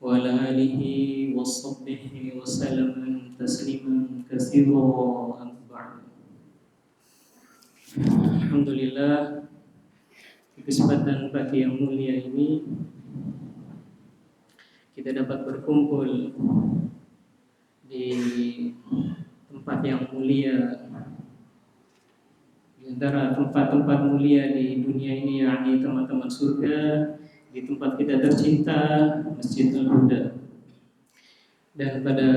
وعلى آله وصحبه وسلم تسليما كثيرا أما بعد. Alhamdulillah, di kesempatan pagi yang mulia ini kita dapat berkumpul di tempat yang mulia, di antara tempat-tempat mulia di dunia ini, yakni teman-teman surga, di tempat kita tercinta, Masjid Al-Huda. Dan pada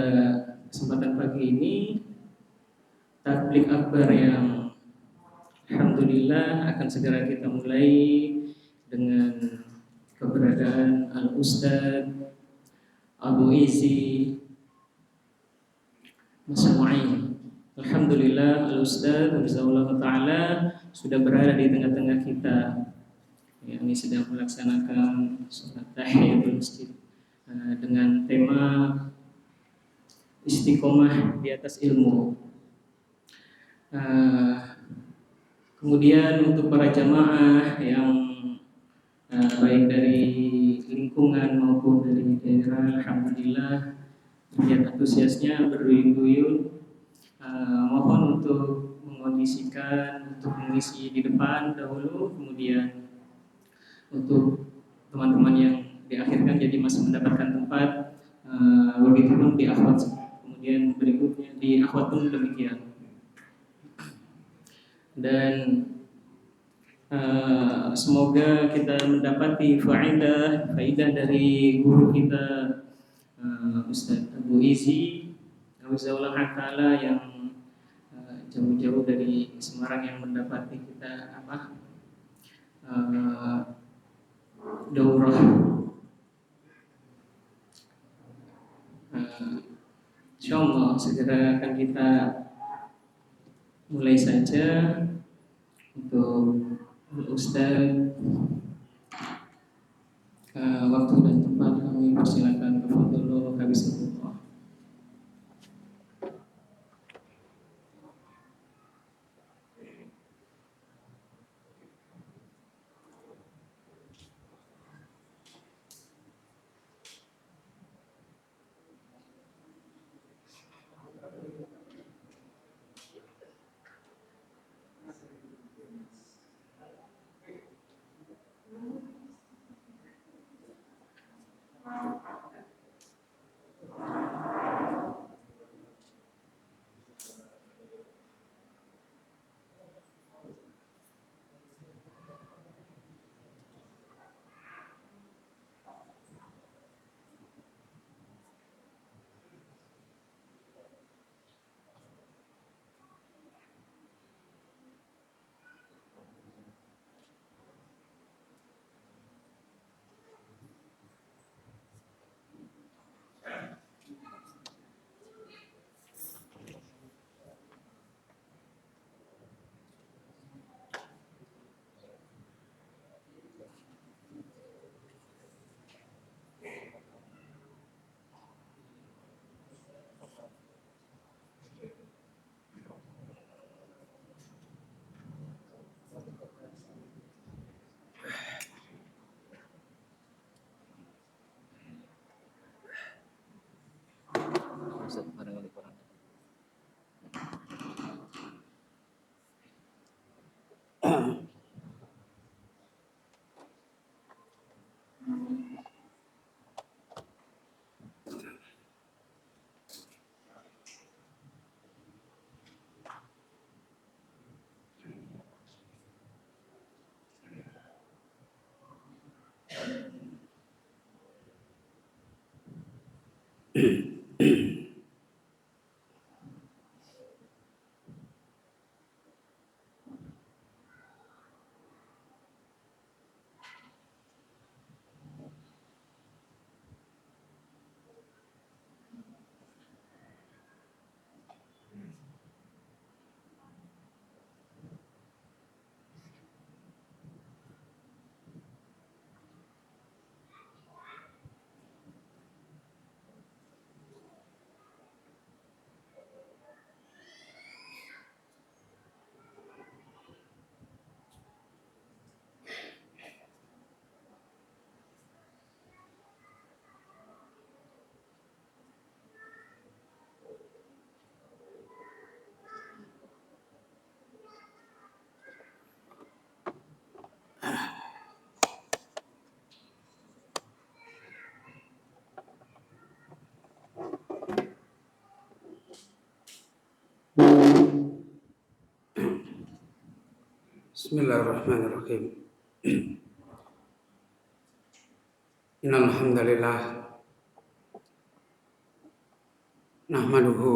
kesempatan pagi ini, tabligh akbar yang alhamdulillah akan segera kita mulai dengan keberadaan Al-Ustadz Abu Izzi Masmu'in. Alhamdulillah, Al-Ustadz Hafizahullah Ta'ala sudah berada di tengah-tengah kita. Ini sedang melaksanakan sholat tahiyatul masjid dengan tema istiqomah di atas ilmu. Kemudian untuk para jamaah yang baik dari lingkungan maupun dari daerah, alhamdulillah lihat antusiasnya berduyun-duyun. Mohon untuk mengondisikan untuk mengisi di depan dahulu, kemudian untuk teman-teman yang diakhirkan jadi masih mendapatkan tempat, begitu pun di akhwat, kemudian berikutnya di akhwat pun demikian. Dan semoga kita mendapati faidah dari guru kita Ustaz Abu Izzi Hafizahullah Ta'ala yang jauh-jauh dari Semarang yang mendapati kita daurah. Insyaallah segera akan kita mulai saja. Untuk Ustaz, waktu dan tempat kami persilakan. Tafadhol habisatullah. Bismillahirrahmanirrahim. Innal hamdalillah nahmaduhu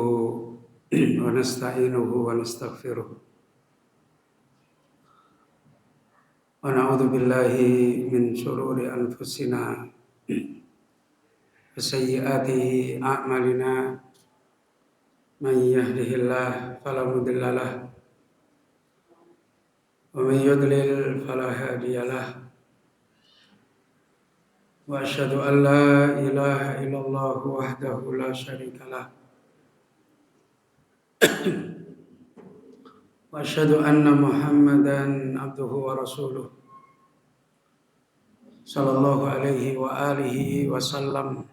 wa nasta'inuhu wa nastaghfiruh wa na'udzu billahi min shururi anfusina wa sayyiati a'malina. Man yahdihillahu fala mudilla lahu wa man yudlil fala hadiya lahu. Wa asyhadu an la ilaha illallah wahdahu la syarika lah. Wa asyhadu anna Muhammadan abduhu wa rasuluh sallallahu alaihi wa alihi wa sallam.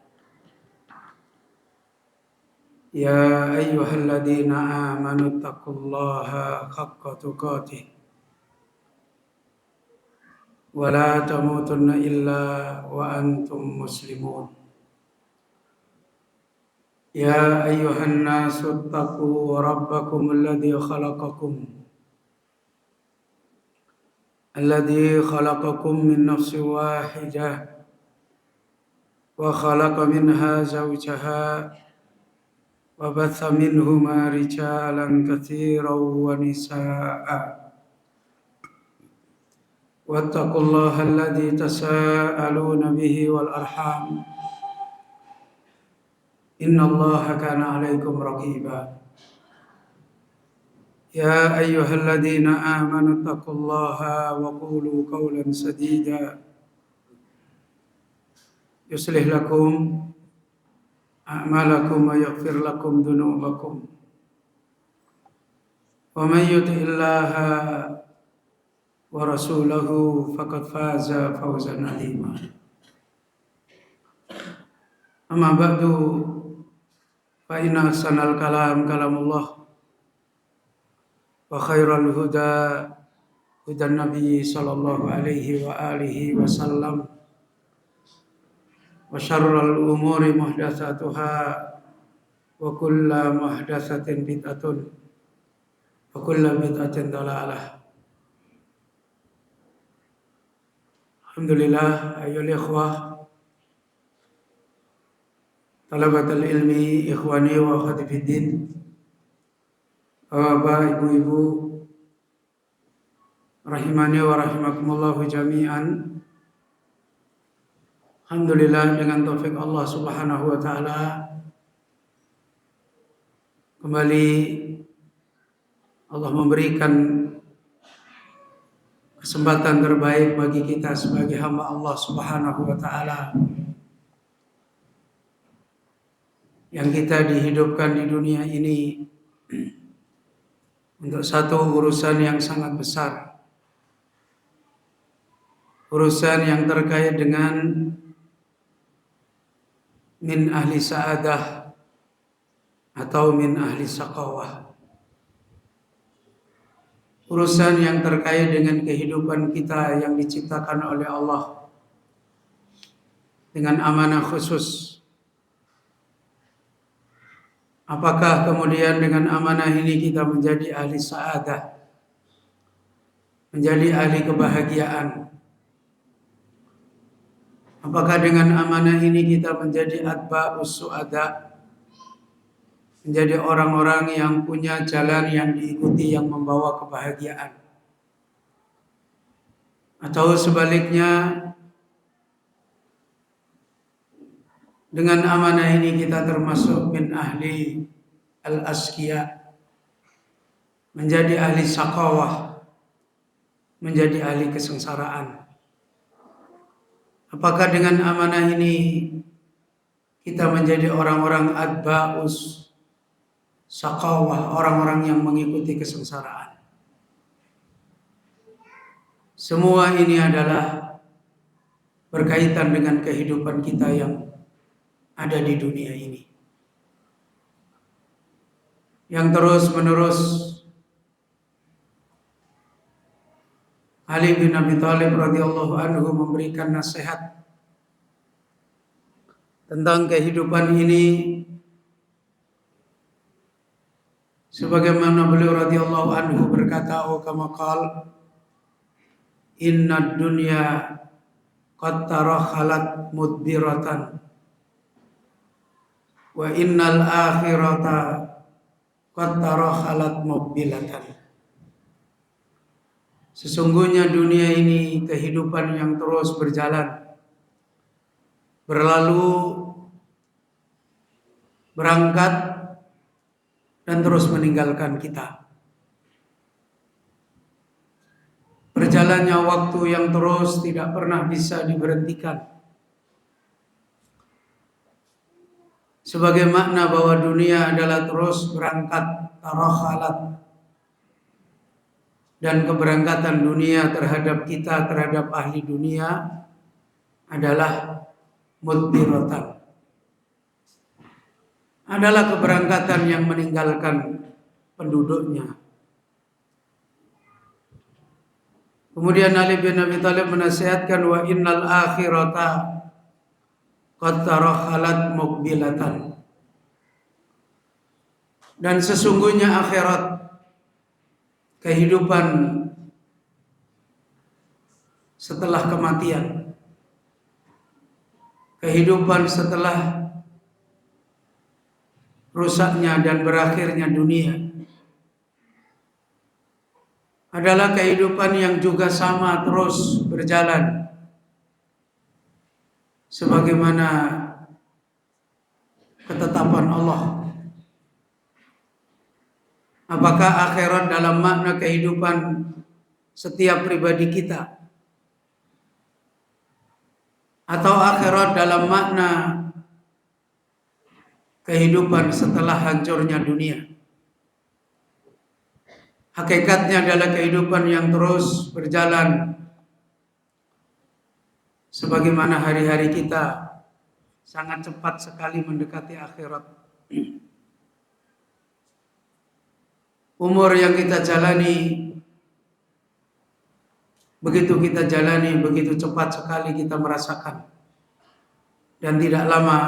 Ya ayyuhalladzina amanu taqullaha haqqa tuqatih wa la tamutunna illa wa antum muslimun. Ya ayyuhan nasu taqu rabbakum alladzi khalaqakum min nafsin wahidah wa khalaqa minha zawjaha wa batha minhuma rijalan katsiran wa nisaa'a. Wattaqullaha alladzi tasaaluna bihi wal arham. Innallaha kana 'alaikum raqiba. Ya ayyuhalladzina amanu taqullaha wa qulu qawlan sadida yuslih lakum a'malakum wa yaghfir lakum dhunubakum. Wa man yuti'illaha wa rasulahu faqad faza fawzan 'azima. Amma ba'du, fa inna ahsanal kalam kalamullah wa khairal huda hudan nabi sallallahu alaihi wa alihi wasallam wa syarrul umuri muhdatsatuha wa kullu muhdatsatin bid'atun wa kullu bid'atin dhalalah. Alhamdulillah, ayyuhal ikhwah talabatul ilmi, ikhwani wa akhwati fiddin, Bapak, ibu-ibu rahimani wa rahimakumullah jami'an. Alhamdulillah, dengan taufik Allah Subhanahu wa taala kembali Allah memberikan kesempatan terbaik bagi kita sebagai hamba Allah Subhanahu wa taala yang kita dihidupkan di dunia ini untuk satu urusan yang sangat besar, urusan yang terkait dengan min ahli sa'adah atau min ahli saqawah, urusan yang terkait dengan kehidupan kita yang diciptakan oleh Allah dengan amanah khusus. Apakah kemudian dengan amanah ini kita menjadi ahli sa'adah, menjadi ahli kebahagiaan? Apakah dengan amanah ini kita menjadi atba'us su'ada, menjadi orang-orang yang punya jalan yang diikuti yang membawa kebahagiaan? Atau sebaliknya, dengan amanah ini kita termasuk min ahli al-asqiya, menjadi ahli sakawah, menjadi ahli kesengsaraan? Apakah dengan amanah ini kita menjadi orang-orang atba'us sakawah, orang-orang yang mengikuti kesengsaraan? Semua ini adalah berkaitan dengan kehidupan kita yang ada di dunia ini, yang terus-menerus Ali bin Abi Thalib radhiyallahu anhu memberikan nasihat tentang kehidupan ini, sebagaimana beliau radhiyallahu anhu berkata, kama qala Inna dunya qad tarakhalat mudbiratan wa innal akhirata qad tarakhalat muqbilatan. Sesungguhnya dunia ini kehidupan yang terus berjalan, berlalu, berangkat, dan terus meninggalkan kita. Berjalannya waktu yang terus tidak pernah bisa diberhentikan. Sebagai makna bahwa dunia adalah terus berangkat, tarakhalat. Dan keberangkatan dunia terhadap kita, terhadap ahli dunia adalah mudbiratan. Adalah keberangkatan yang meninggalkan penduduknya. Kemudian Ali bin Abi Thalib menasihatkan wa innal akhirata qad tarakhalat muqbilatan. Dan sesungguhnya akhirat, kehidupan setelah kematian, kehidupan setelah rusaknya dan berakhirnya dunia, adalah kehidupan yang juga sama terus berjalan sebagaimana ketetapan Allah. Apakah akhirat dalam makna kehidupan setiap pribadi kita, atau akhirat dalam makna kehidupan setelah hancurnya dunia? Hakikatnya adalah kehidupan yang terus berjalan sebagaimana hari-hari kita sangat cepat sekali mendekati akhirat. Umur yang kita jalani, begitu kita jalani, begitu cepat sekali kita merasakan. Dan tidak lama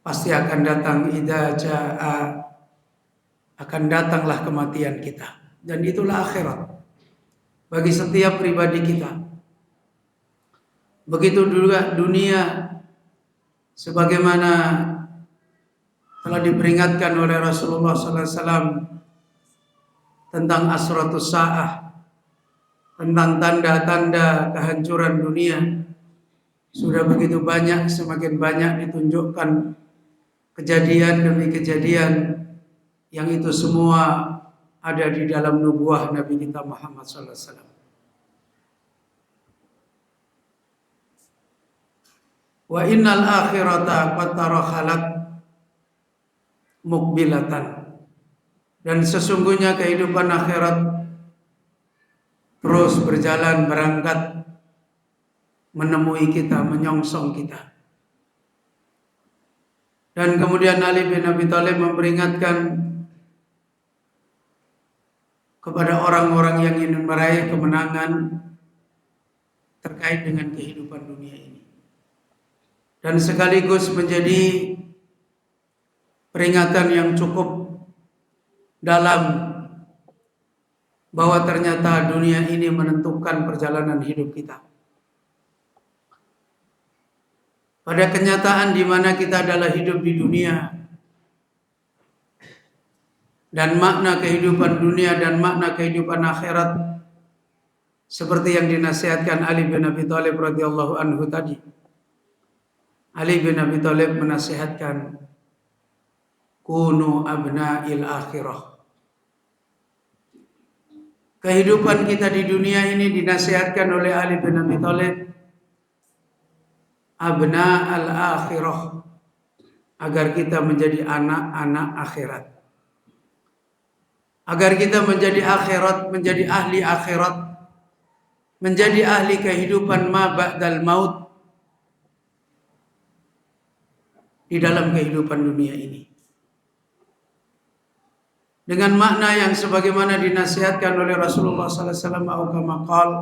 pasti akan datang, idza jaa, akan datanglah kematian kita. Dan itulah akhirat bagi setiap pribadi kita. Begitu juga dunia, sebagaimana telah diperingatkan oleh Rasulullah SAW tentang asratus sa'ah, tentang tanda-tanda kehancuran dunia. Sudah begitu banyak, semakin banyak ditunjukkan kejadian demi kejadian, yang itu semua ada di dalam nubuah Nabi kita Muhammad SAW. Wa innal akhirata qad tarakhalat muqbilatan. Dan sesungguhnya kehidupan akhirat terus berjalan, berangkat, menemui kita, menyongsong kita. Dan kemudian Ali bin Abi Thalib memperingatkan kepada orang-orang yang ingin meraih kemenangan terkait dengan kehidupan dunia ini, dan sekaligus menjadi peringatan yang cukup dalam bahwa ternyata dunia ini menentukan perjalanan hidup kita. Pada kenyataan di mana kita adalah hidup di dunia, dan makna kehidupan dunia dan makna kehidupan akhirat seperti yang dinasihatkan Ali bin Abi Thalib radhiyallahu anhu tadi. Ali bin Abi Thalib menasihatkan, kunu abna'il akhirah. Kehidupan kita di dunia ini dinasihatkan oleh Ali bin Abi Thalib, abna'al akhirah, agar kita menjadi anak-anak akhirat. Agar kita menjadi akhirat, menjadi ahli akhirat, menjadi ahli kehidupan ma ba'dal maut di dalam kehidupan dunia ini. Dengan makna yang sebagaimana dinasihatkan oleh Rasulullah sallallahu alaihi wasallam, atau kama qala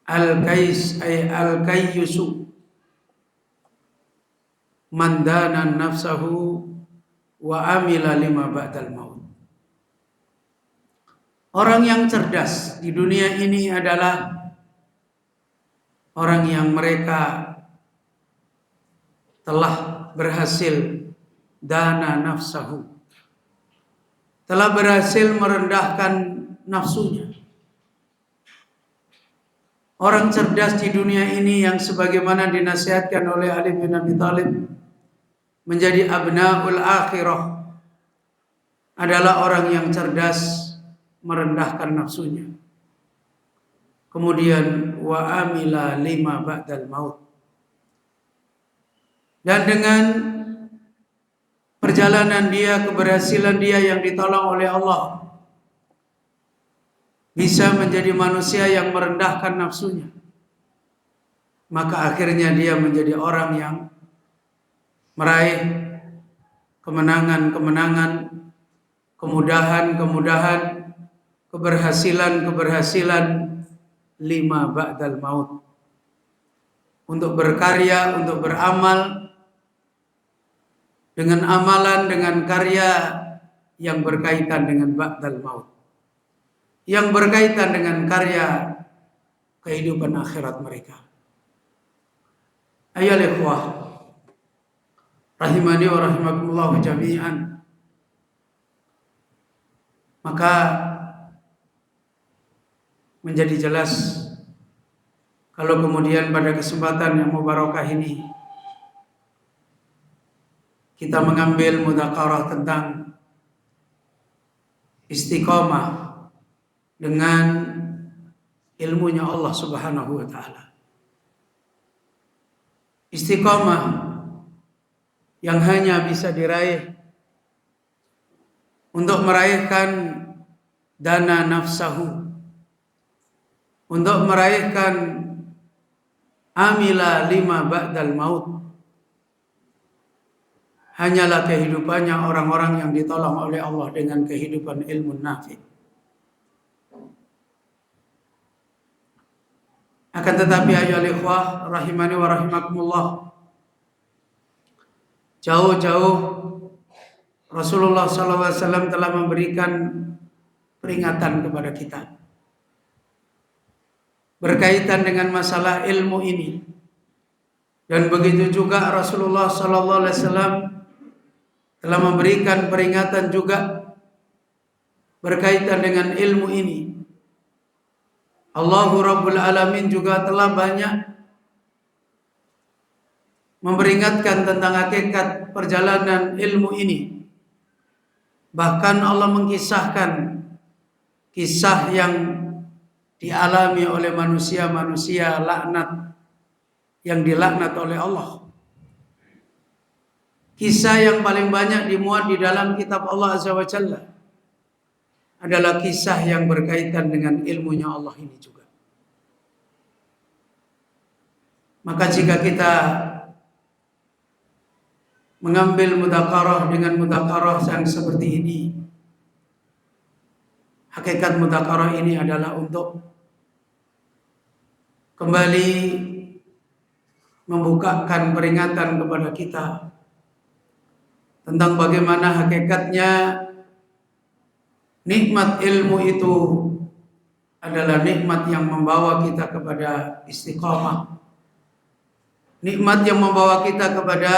al-kais ay al-kayyusu man dana nafsahu wa amila lima ba'dal maut. Orang yang cerdas di dunia ini adalah orang yang mereka telah berhasil dana nafsahu, telah berhasil merendahkan nafsunya. Orang cerdas di dunia ini yang sebagaimana dinasihatkan oleh Ali bin Abi Thalib menjadi abnaul akhirah adalah orang yang cerdas merendahkan nafsunya. Kemudian wa amila lima ba'dal maut. Dan dengan perjalanan dia, keberhasilan dia yang ditolong oleh Allah, bisa menjadi manusia yang merendahkan nafsunya, maka akhirnya dia menjadi orang yang meraih kemenangan-kemenangan, kemudahan-kemudahan, keberhasilan-keberhasilan lima ba'dal maut. Untuk berkarya, untuk beramal dengan amalan, dengan karya yang berkaitan dengan ba'dal maut, yang berkaitan dengan karya kehidupan akhirat mereka. Ayyuhal ikhwah rahimani wa rahimakumullah jami'an. Maka menjadi jelas kalau kemudian pada kesempatan yang mubarakah ini kita mengambil mudzakarah tentang istiqomah dengan ilmunya Allah Subhanahu wa taala. Istiqomah yang hanya bisa diraih untuk meraihkan dana nafsahu, untuk meraihkan amila lima ba'dal maut, hanyalah kehidupannya orang-orang yang ditolong oleh Allah dengan kehidupan ilmu nafi. Akan tetapi ayyuhal ikhwah rahimani wa rahimakumullah, jauh-jauh Rasulullah SAW telah memberikan peringatan kepada kita berkaitan dengan masalah ilmu ini. Dan begitu juga Rasulullah SAW telah memberikan peringatan juga berkaitan dengan ilmu ini. Allahu Rabbul Alamin juga telah banyak memperingatkan tentang hakikat perjalanan ilmu ini. Bahkan Allah mengisahkan kisah yang dialami oleh manusia-manusia laknat yang dilaknat oleh Allah. Kisah yang paling banyak dimuat di dalam kitab Allah Azza wa Jalla adalah kisah yang berkaitan dengan ilmunya Allah ini juga. Maka jika kita mengambil mudzakarah dengan mudzakarah yang seperti ini, hakikat mudzakarah ini adalah untuk kembali membukakan peringatan kepada kita tentang bagaimana hakikatnya nikmat ilmu itu adalah nikmat yang membawa kita kepada istiqamah, nikmat yang membawa kita kepada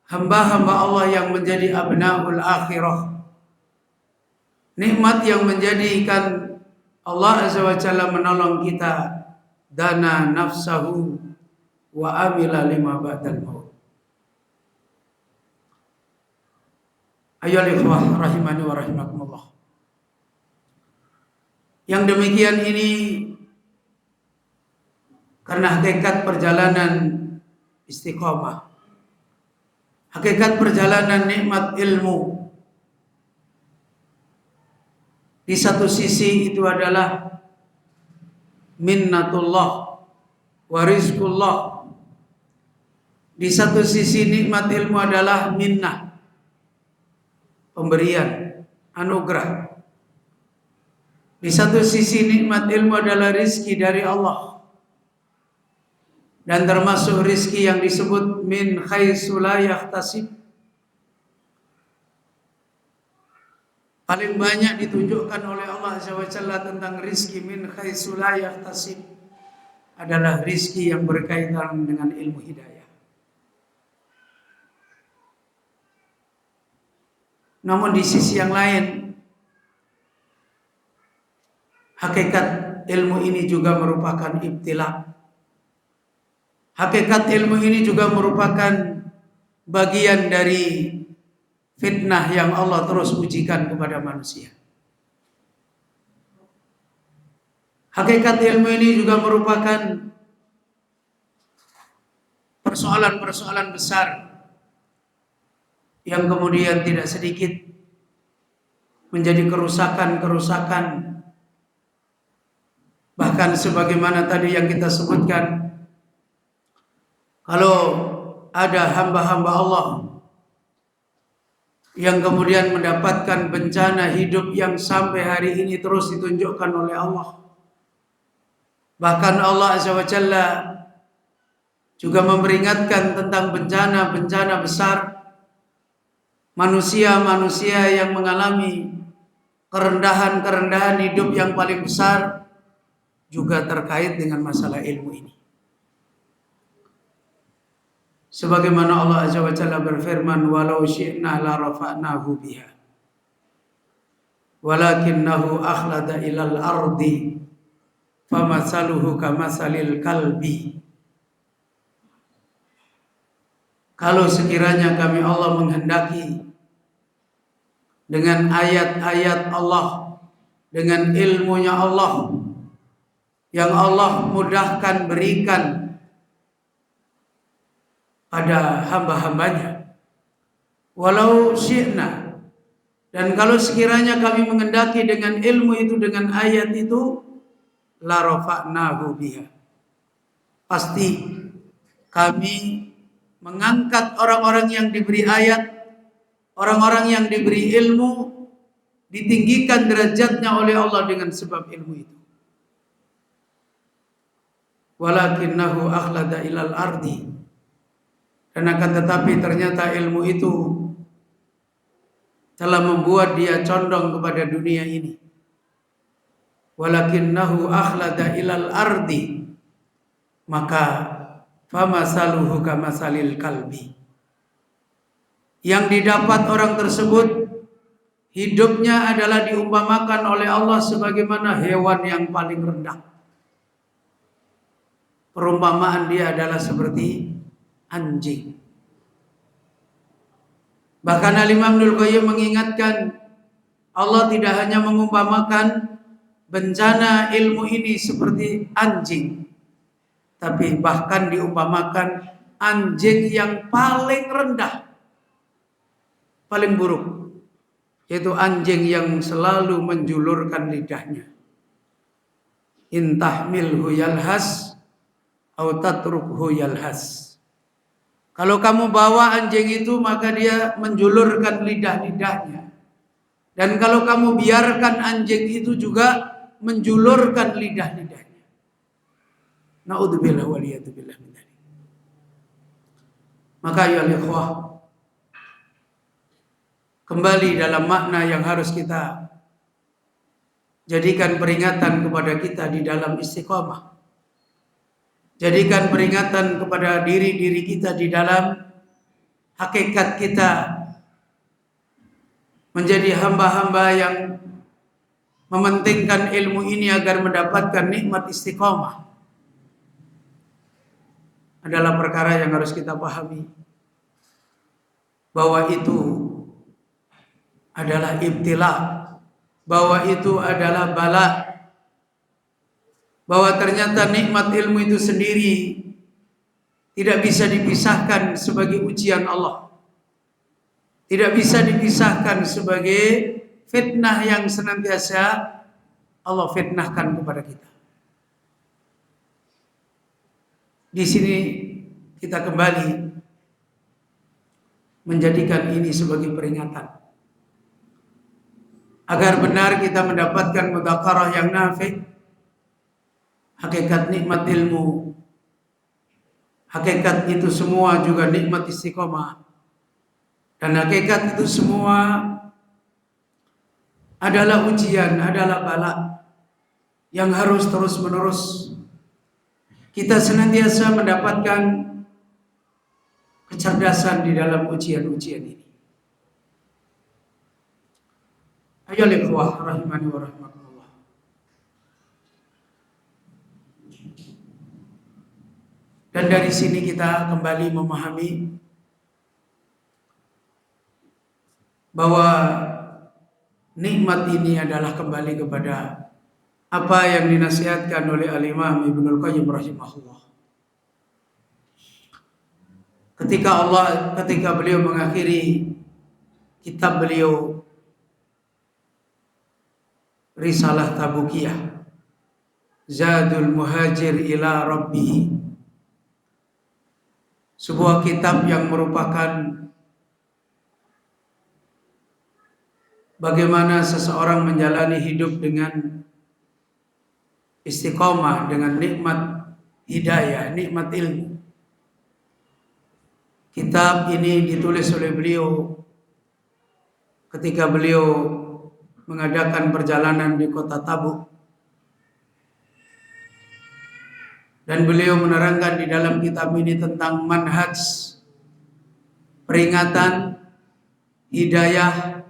hamba-hamba Allah yang menjadi abnaul akhirah, nikmat yang menjadikan Allah Azza wa Jalla menolong kita dana nafsahu wa amila lima ba'dal maut. Ayyuhal ikhwah rahimani wa rahimakumullah. Yang demikian ini karena hakikat perjalanan istiqamah, hakikat perjalanan nikmat ilmu. Di satu sisi itu adalah minnatullah wa rizqullah. Di satu sisi nikmat ilmu adalah minnah, pemberian, anugerah. Di satu sisi nikmat ilmu adalah rizki dari Allah. Dan termasuk rizki yang disebut min haitsu la yahtasib. paling banyak ditunjukkan oleh Allah Azza wa Jalla tentang rizki min haitsu la yahtasib adalah rizki yang berkaitan dengan ilmu hidayah. Namun di sisi yang lain, hakikat ilmu ini juga merupakan ibtila. Hakikat ilmu ini juga merupakan bagian dari fitnah yang Allah terus ujikan kepada manusia. Hakikat ilmu ini juga merupakan persoalan-persoalan besar yang kemudian tidak sedikit menjadi kerusakan-kerusakan. Bahkan sebagaimana tadi yang kita sebutkan, kalau ada hamba-hamba Allah yang kemudian mendapatkan bencana hidup yang sampai hari ini terus ditunjukkan oleh Allah. Bahkan Allah Azza wa Jalla juga memperingatkan tentang bencana-bencana besar, manusia-manusia yang mengalami kerendahan-kerendahan hidup yang paling besar juga terkait dengan masalah ilmu ini. Sebagaimana Allah Azza wa Jalla berfirman, walau syi'na la rafa'nahu biha walakinnahu akhlada ilal ardi famatsaluhu kamatsalil kalbi. Kalau sekiranya kami Allah menghendaki dengan ayat-ayat Allah, dengan ilmunya Allah yang Allah mudahkan berikan pada hamba-hambanya, walau syi'na, dan kalau sekiranya kami mengendaki dengan ilmu itu, dengan ayat itu, la rafa'nahu biha, pasti kami mengangkat orang-orang yang diberi ayat, orang-orang yang diberi ilmu, ditinggikan derajatnya oleh Allah dengan sebab ilmu itu. Walakinnahu akhlada ilal ardi, dan akan tetapi ternyata ilmu itu telah membuat dia condong kepada dunia ini. Walakinnahu akhlada ilal ardi, maka famasaluhu kamasalil kalbi, yang didapat orang tersebut hidupnya adalah diumpamakan oleh Allah sebagaimana hewan yang paling rendah. Perumpamaan dia adalah seperti anjing. Bahkan Al-Imam Ibnul Qayyim mengingatkan, Allah tidak hanya mengumpamakan bencana ilmu ini seperti anjing, tapi bahkan diumpamakan anjing yang paling rendah, paling buruk, yaitu anjing yang selalu menjulurkan lidahnya. In tahmilhu yalhas au tatrukhu yalhas. Kalau kamu bawa anjing itu, maka dia menjulurkan lidah-lidahnya. Dan kalau kamu biarkan anjing itu juga menjulurkan lidah-lidahnya. Na'udzubillah waliyatubillah min dzalik. Maka ya ikhwah, kembali dalam makna yang harus kita jadikan peringatan kepada kita di dalam istiqamah. Jadikan peringatan kepada diri-diri kita di dalam hakikat kita menjadi hamba-hamba yang mementingkan ilmu ini agar mendapatkan nikmat istiqamah, adalah perkara yang harus kita pahami, bahwa itu adalah ibtila, bahwa itu adalah bala, bahwa ternyata nikmat ilmu itu sendiri tidak bisa dipisahkan sebagai ujian Allah, tidak bisa dipisahkan sebagai fitnah yang senantiasa Allah fitnahkan kepada kita. Di sini kita kembali menjadikan ini sebagai peringatan agar benar kita mendapatkan mudzakarah yang nafi'. Hakikat nikmat ilmu, hakikat itu semua juga nikmat istiqomah, dan hakikat itu semua adalah ujian, adalah bala yang harus terus-menerus kita senantiasa mendapatkan kecerdasan di dalam ujian-ujian ini. Ayo ikhwah rahimani wa rahmatullah. Dan dari sini kita kembali memahami bahwa nikmat ini adalah kembali kepada apa yang dinasihatkan oleh Al-Imam Ibnul Qayyim rahimahullah. Ketika beliau mengakhiri kitab beliau Risalah Tabukiyah, Zadul Muhajir ila Rabbih, sebuah kitab yang merupakan bagaimana seseorang menjalani hidup dengan istiqomah, dengan nikmat hidayah, nikmat ilmu. Kitab ini ditulis oleh beliau ketika beliau mengadakan perjalanan di kota Tabuk. Dan beliau menerangkan di dalam kitab ini tentang manhaj, peringatan, hidayah,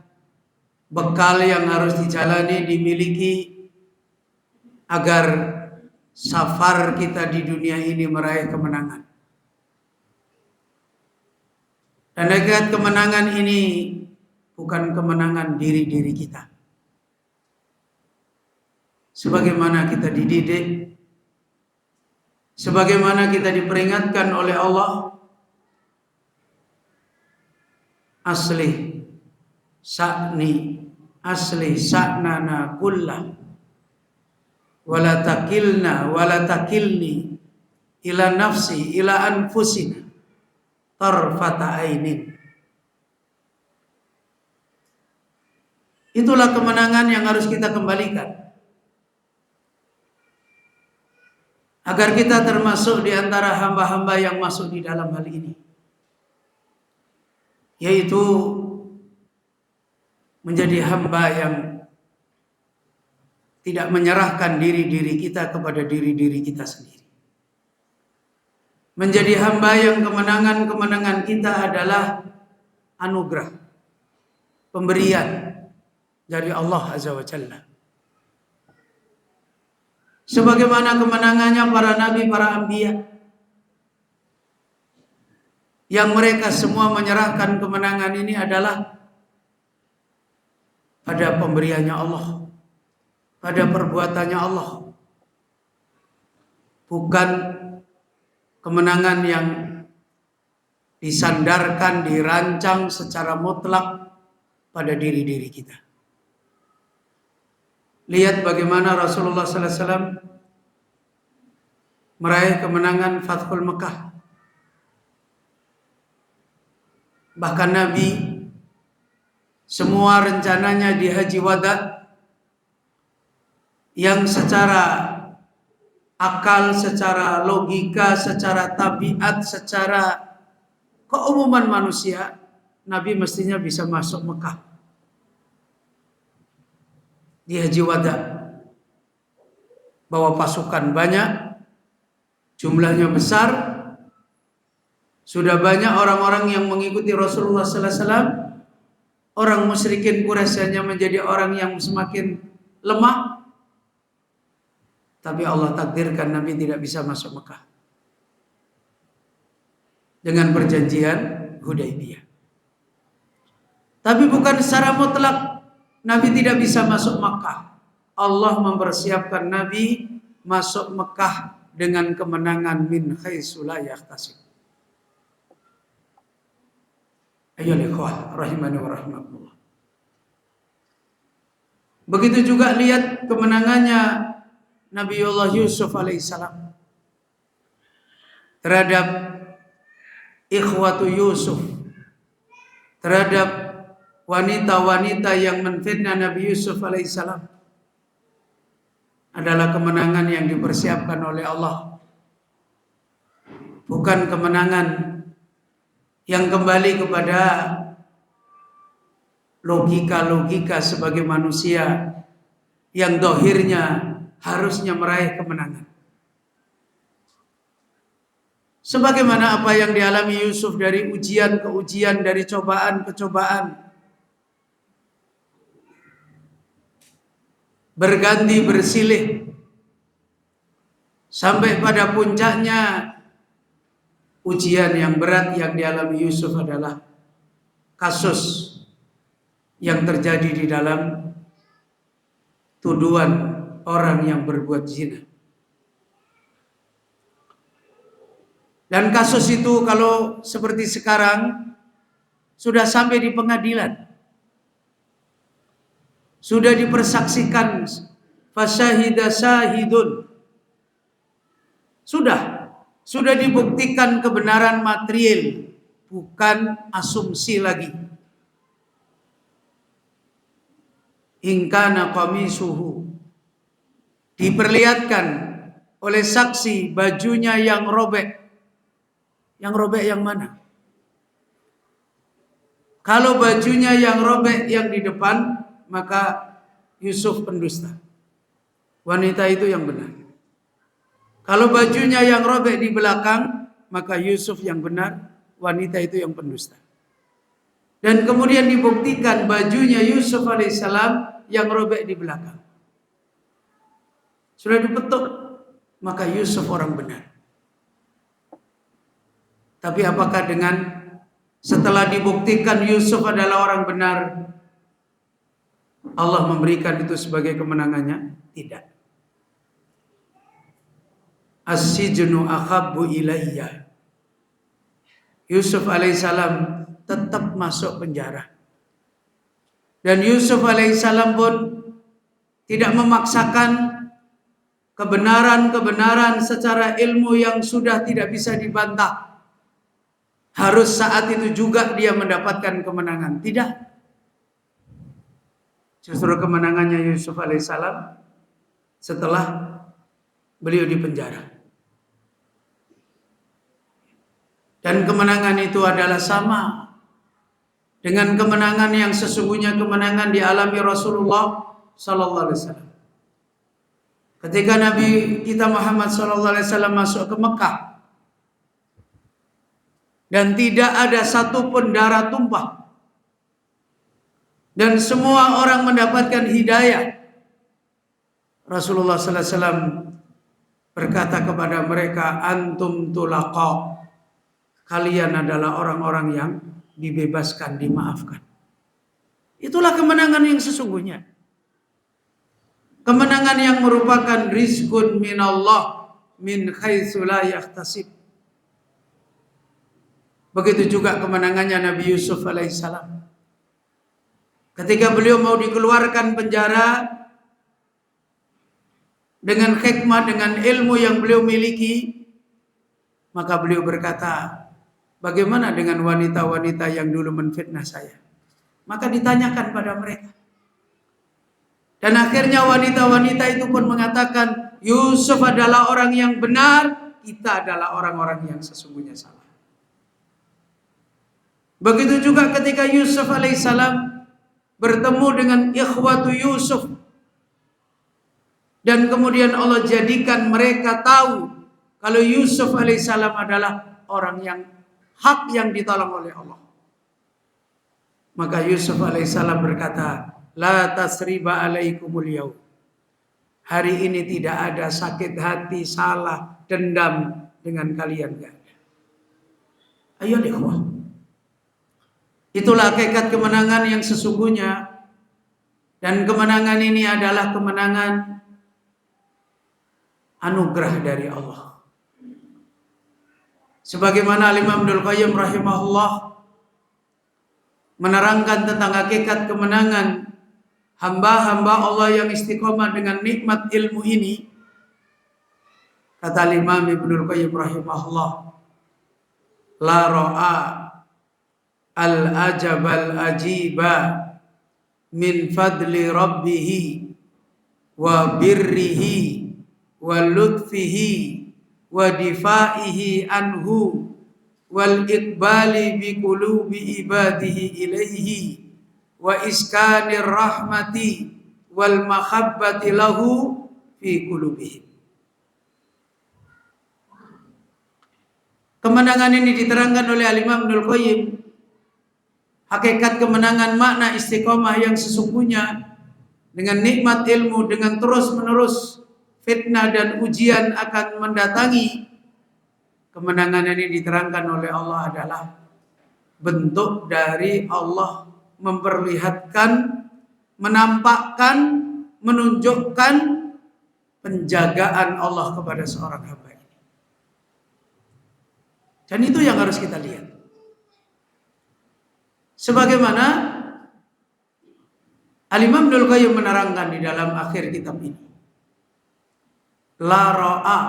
bekal yang harus dijalani, dimiliki agar safar kita di dunia ini meraih kemenangan. Dan hakikat kemenangan ini bukan kemenangan diri-diri kita. Sebagaimana kita dididik, sebagaimana kita diperingatkan oleh Allah, asli sa'ni, asli sa'nana kullah, wala takilni ila nafsi, ila anfusina tarfata ainin. Itulah kemenangan yang harus kita kembalikan, agar kita termasuk di antara hamba-hamba yang masuk di dalam hal ini, yaitu menjadi hamba yang tidak menyerahkan diri-diri kita kepada diri-diri kita sendiri. Menjadi hamba yang kemenangan-kemenangan kita adalah anugerah, pemberian dari Allah Azza wa Jalla. Sebagaimana kemenangannya para nabi, para anbiya, yang mereka semua menyerahkan kemenangan ini adalah pada pemberiannya Allah, pada perbuatannya Allah. Bukan kemenangan yang disandarkan, dirancang secara mutlak pada diri-diri kita. Lihat bagaimana Rasulullah sallallahu alaihi wasallam meraih kemenangan Fathul Mekah. Bahkan Nabi semua rencananya di Haji Wada yang secara akal, secara logika, secara tabiat, secara keumuman manusia, Nabi mestinya bisa masuk Mekah di Haji Wada, bawa pasukan banyak, jumlahnya besar, sudah banyak orang-orang yang mengikuti Rasulullah sallallahu alaihi wasallam. Orang musyrikin Quraisy hanya menjadi orang yang semakin lemah. Tapi Allah takdirkan Nabi tidak bisa masuk Mekah dengan perjanjian Hudaybiyah. Tapi bukan secara mutlak Nabi tidak bisa masuk Mekah. Allah mempersiapkan Nabi masuk Mekah dengan kemenangan min haitsu la yahtasib. Ayyuhal ikhwah rahimani wa rahmatullah. Begitu juga lihat kemenangannya Nabiullah Yusuf alaihissalam terhadap ikhwatu Yusuf, terhadap wanita-wanita yang menfitnah Nabi Yusuf alaihissalam, adalah kemenangan yang dipersiapkan oleh Allah. Bukan kemenangan yang kembali kepada logika-logika sebagai manusia yang dohirnya harusnya meraih kemenangan. Sebagaimana apa yang dialami Yusuf dari ujian ke ujian, dari cobaan ke cobaan, berganti bersilih, sampai pada puncaknya ujian yang berat yang dialami Yusuf adalah kasus yang terjadi di dalam tuduhan orang yang berbuat zina. Dan kasus itu kalau seperti sekarang sudah sampai di pengadilan, sudah dipersaksikan, fasyahida syahidun, sudah dibuktikan kebenaran material, bukan asumsi lagi. Ingkana qamisuhu, diperlihatkan oleh saksi bajunya yang robek. Yang robek yang mana? Kalau bajunya yang robek yang di depan, maka Yusuf pendusta. Wanita itu yang benar. Kalau bajunya yang robek di belakang, maka Yusuf yang benar, wanita itu yang pendusta. Dan kemudian dibuktikan bajunya Yusuf alaihissalam yang robek di belakang. Sudah dipetuk, maka Yusuf orang benar. Tapi apakah dengan setelah dibuktikan Yusuf adalah orang benar, Allah memberikan itu sebagai kemenangannya? Tidak. As-sijnu akhabbu ilayya. Yusuf alaihissalam tetap masuk penjara. Dan Yusuf alaihissalam pun tidak memaksakan kebenaran-kebenaran secara ilmu yang sudah tidak bisa dibantah. Harus saat itu juga dia mendapatkan kemenangan. Tidak. Justru kemenangannya Yusuf alaihissalam setelah beliau di penjara. Dan kemenangan itu adalah sama dengan kemenangan yang sesungguhnya kemenangan dialami Rasulullah sallallahu alaihi wasallam. Ketika Nabi kita Muhammad sallallahu alaihi wasallam masuk ke Mekah dan tidak ada satupun darah tumpah dan semua orang mendapatkan hidayah, Rasulullah sallallahu alaihi wasallam berkata kepada mereka, antum tulaqa, kalian adalah orang-orang yang dibebaskan, dimaafkan. Itulah kemenangan yang sesungguhnya. Kemenangan yang merupakan rizqun minallah min haitsu la yahtasib. Begitu juga kemenangannya Nabi Yusuf alaihissalam. Ketika beliau mau dikeluarkan penjara, dengan hikmah, dengan ilmu yang beliau miliki, maka beliau berkata, bagaimana dengan wanita-wanita yang dulu menfitnah saya? Maka ditanyakan pada mereka. Dan akhirnya wanita-wanita itu pun mengatakan, Yusuf adalah orang yang benar, kita adalah orang-orang yang sesungguhnya salah. Begitu juga ketika Yusuf alaihissalam bertemu dengan ikhwatu Yusuf. Dan kemudian Allah jadikan mereka tahu kalau Yusuf alaihissalam adalah orang yang hak yang ditolong oleh Allah. Maka Yusuf alaihissalam berkata, la tasriba alaikumul yaum. Hari ini tidak ada sakit hati, salah, dendam dengan kalian. Ayo ikhwah. Itulah hakikat kemenangan yang sesungguhnya. Dan kemenangan ini adalah kemenangan anugerah dari Allah. Sebagaimana Imam Ibnul Qayyim rahimahullah menerangkan tentang hakikat kemenangan hamba-hamba Allah yang istiqomah dengan nikmat ilmu ini. Kata Imam Ibnul Qayyim rahimahullah, la ra'a al-ajabal ajiba min fadli rabbih wa birrihi wa lutfihi wa difaihi anhu wal iqbali bi qulubi ibadihi ilaihi wa iskanir rahmati wal mahabbati lahu fi qulubihim. Kemenangan ini diterangkan oleh Al-Imam Ibnul Qayyim. Hakikat kemenangan makna istiqomah yang sesungguhnya dengan nikmat ilmu, dengan terus-menerus fitnah dan ujian akan mendatangi. Kemenangan ini diterangkan oleh Allah adalah bentuk dari Allah memperlihatkan, menampakkan, menunjukkan penjagaan Allah kepada seorang hamba ini. Dan itu yang harus kita lihat. Sebagaimana Al-Imam Ibnul Qayyim menerangkan di dalam akhir kitab ini. La ra'a,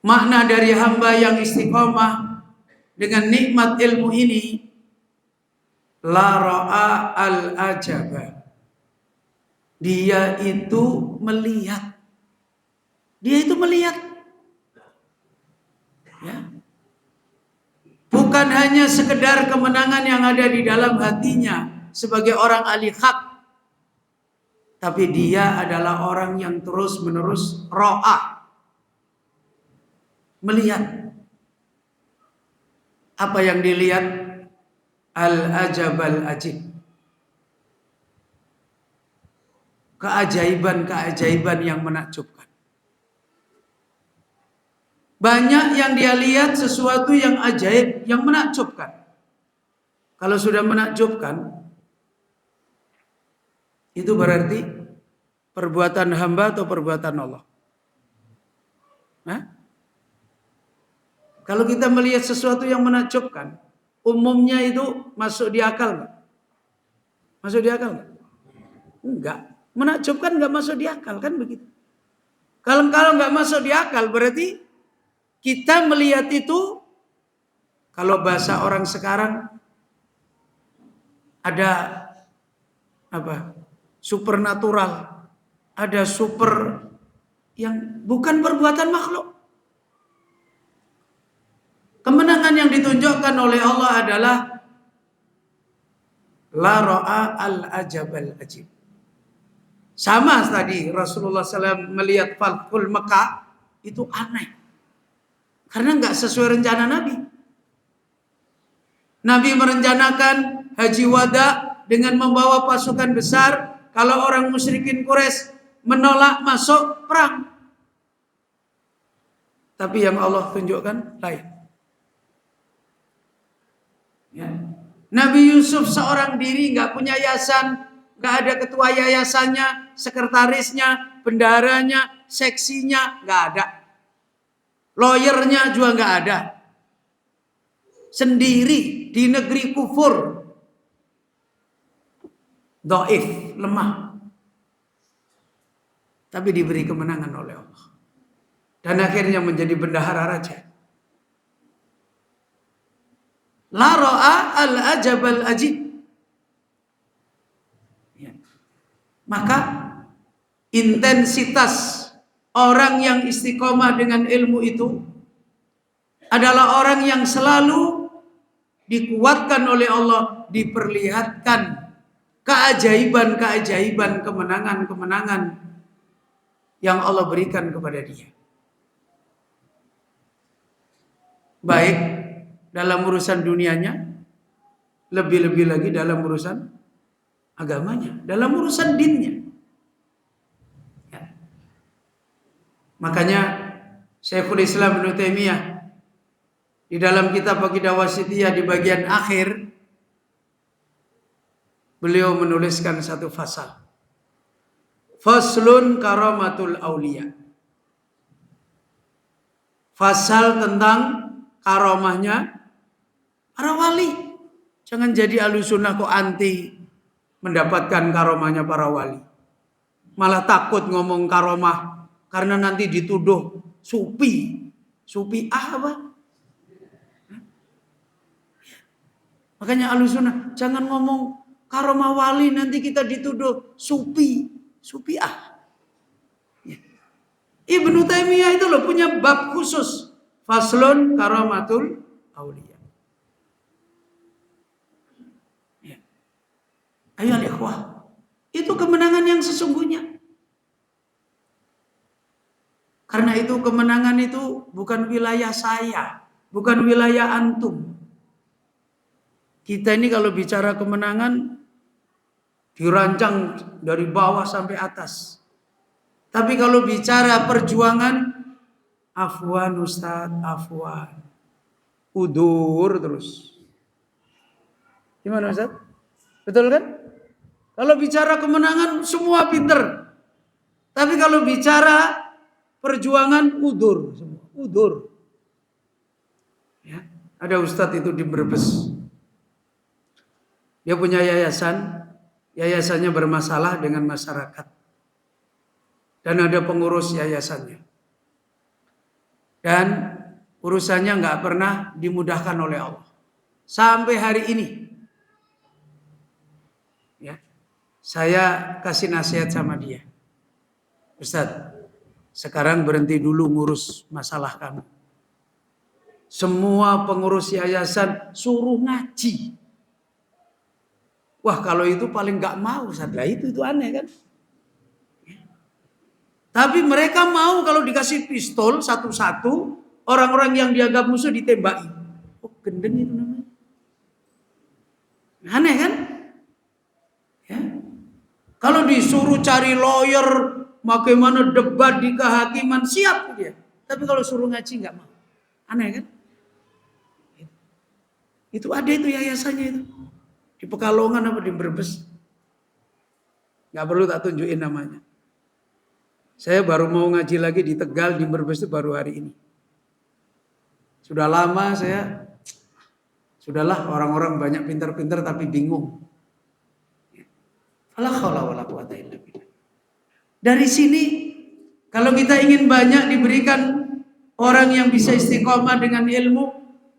makna dari hamba yang istiqomah dengan nikmat ilmu ini, la ra'a al-ajaba, dia itu melihat. Dia itu melihat, ya. Bukan hanya sekedar kemenangan yang ada di dalam hatinya sebagai orang ahli hak, tapi dia adalah orang yang terus-menerus ro'a, melihat. Apa yang dilihat? Al-ajab al-ajib, keajaiban-keajaiban yang menakjubkan. Banyak yang dia lihat sesuatu yang ajaib, yang menakjubkan. Kalau sudah menakjubkan, itu berarti perbuatan hamba atau perbuatan Allah? Nah, kalau kita melihat sesuatu yang menakjubkan, umumnya itu masuk di akal nggak? Masuk di akal nggak? Enggak. Menakjubkan nggak masuk di akal, kan begitu? Kalau nggak masuk di akal, berarti kita melihat itu, kalau bahasa orang sekarang, ada apa? Supernatural, ada super yang bukan perbuatan makhluk. Kemenangan yang ditunjukkan oleh Allah adalah la ra'a al-ajab al-ajib. Sama tadi Rasulullah SAW melihat Fathul Mekah, itu aneh. Karena nggak sesuai rencana Nabi. Nabi merencanakan haji wada dengan membawa pasukan besar. Kalau orang musyrikin Quraisy menolak masuk perang. Tapi yang Allah tunjukkan lain. Ya. Nabi Yusuf seorang diri, nggak punya yayasan, nggak ada ketua yayasannya, sekretarisnya, bendaharanya, seksinya, nggak ada. Lawyernya juga nggak ada. Sendiri di negeri kufur, dhaif, lemah, tapi diberi kemenangan oleh Allah dan akhirnya menjadi bendahara raja. La ra'a al-ajab al-ajib. Ya. Maka intensitas orang yang istiqomah dengan ilmu itu adalah orang yang selalu dikuatkan oleh Allah, diperlihatkan keajaiban-keajaiban, kemenangan-kemenangan yang Allah berikan kepada dia. Baik dalam urusan dunianya, lebih-lebih lagi dalam urusan agamanya, dalam urusan dinnya. Ya. Makanya Syekhul Islam Ibnu Taimiyah di dalam kitab Aqidah Wasithiyah di bagian akhir, beliau menuliskan satu fasal. Faslun karamatul auliya. Fasal tentang karamahnya para wali. Jangan jadi ahlussunnah kok anti mendapatkan karamahnya para wali. Malah takut ngomong karamah karena nanti dituduh sufi. Sufi apa? Makanya ahlussunnah jangan ngomong karamah wali, nanti kita dituduh sufi. Sufiah. Ya. Ibnu Taimiyah itu loh punya bab khusus. Faslun karamatul auliya. Ayo ikhwah, itu kemenangan yang sesungguhnya. Karena itu kemenangan itu bukan wilayah saya, bukan wilayah antum. Kita ini kalau bicara kemenangan dirancang dari bawah sampai atas. Tapi kalau bicara perjuangan, afwan Ustaz, afwan. Udur terus. Gimana Ustaz? Betul kan? Kalau bicara kemenangan semua pinter. Tapi kalau bicara perjuangan udur semua. Udur. Ya, ada Ustadz itu di Brebes. Dia punya yayasan. Yayasannya bermasalah dengan masyarakat. Dan ada pengurus yayasannya. Dan urusannya nggak pernah dimudahkan oleh Allah. Sampai hari ini. Ya, saya kasih nasihat sama dia. Ustadz, sekarang berhenti dulu ngurus masalah kamu. Semua pengurus yayasan suruh ngaji. Wah, kalau itu paling nggak mau Ustadz. Lah itu aneh kan? Tapi mereka mau kalau dikasih pistol satu-satu, orang-orang yang dianggap musuh ditembaki. Oh, gendeng itu namanya. Aneh kan? Ya. Kalau disuruh cari lawyer, bagaimana debat di kehakiman, siap dia. Tapi kalau suruh ngaji nggak mau. Aneh kan? Itu ada itu yayasannya itu. Di Pekalongan apa di Brebes. Nggak perlu tak tunjukin namanya. Saya baru mau ngaji lagi di Tegal, di Brebes itu baru hari ini. Sudah lama sudahlah orang-orang banyak pintar-pintar tapi bingung. Dari sini, kalau kita ingin banyak diberikan orang yang bisa istiqomah dengan ilmu,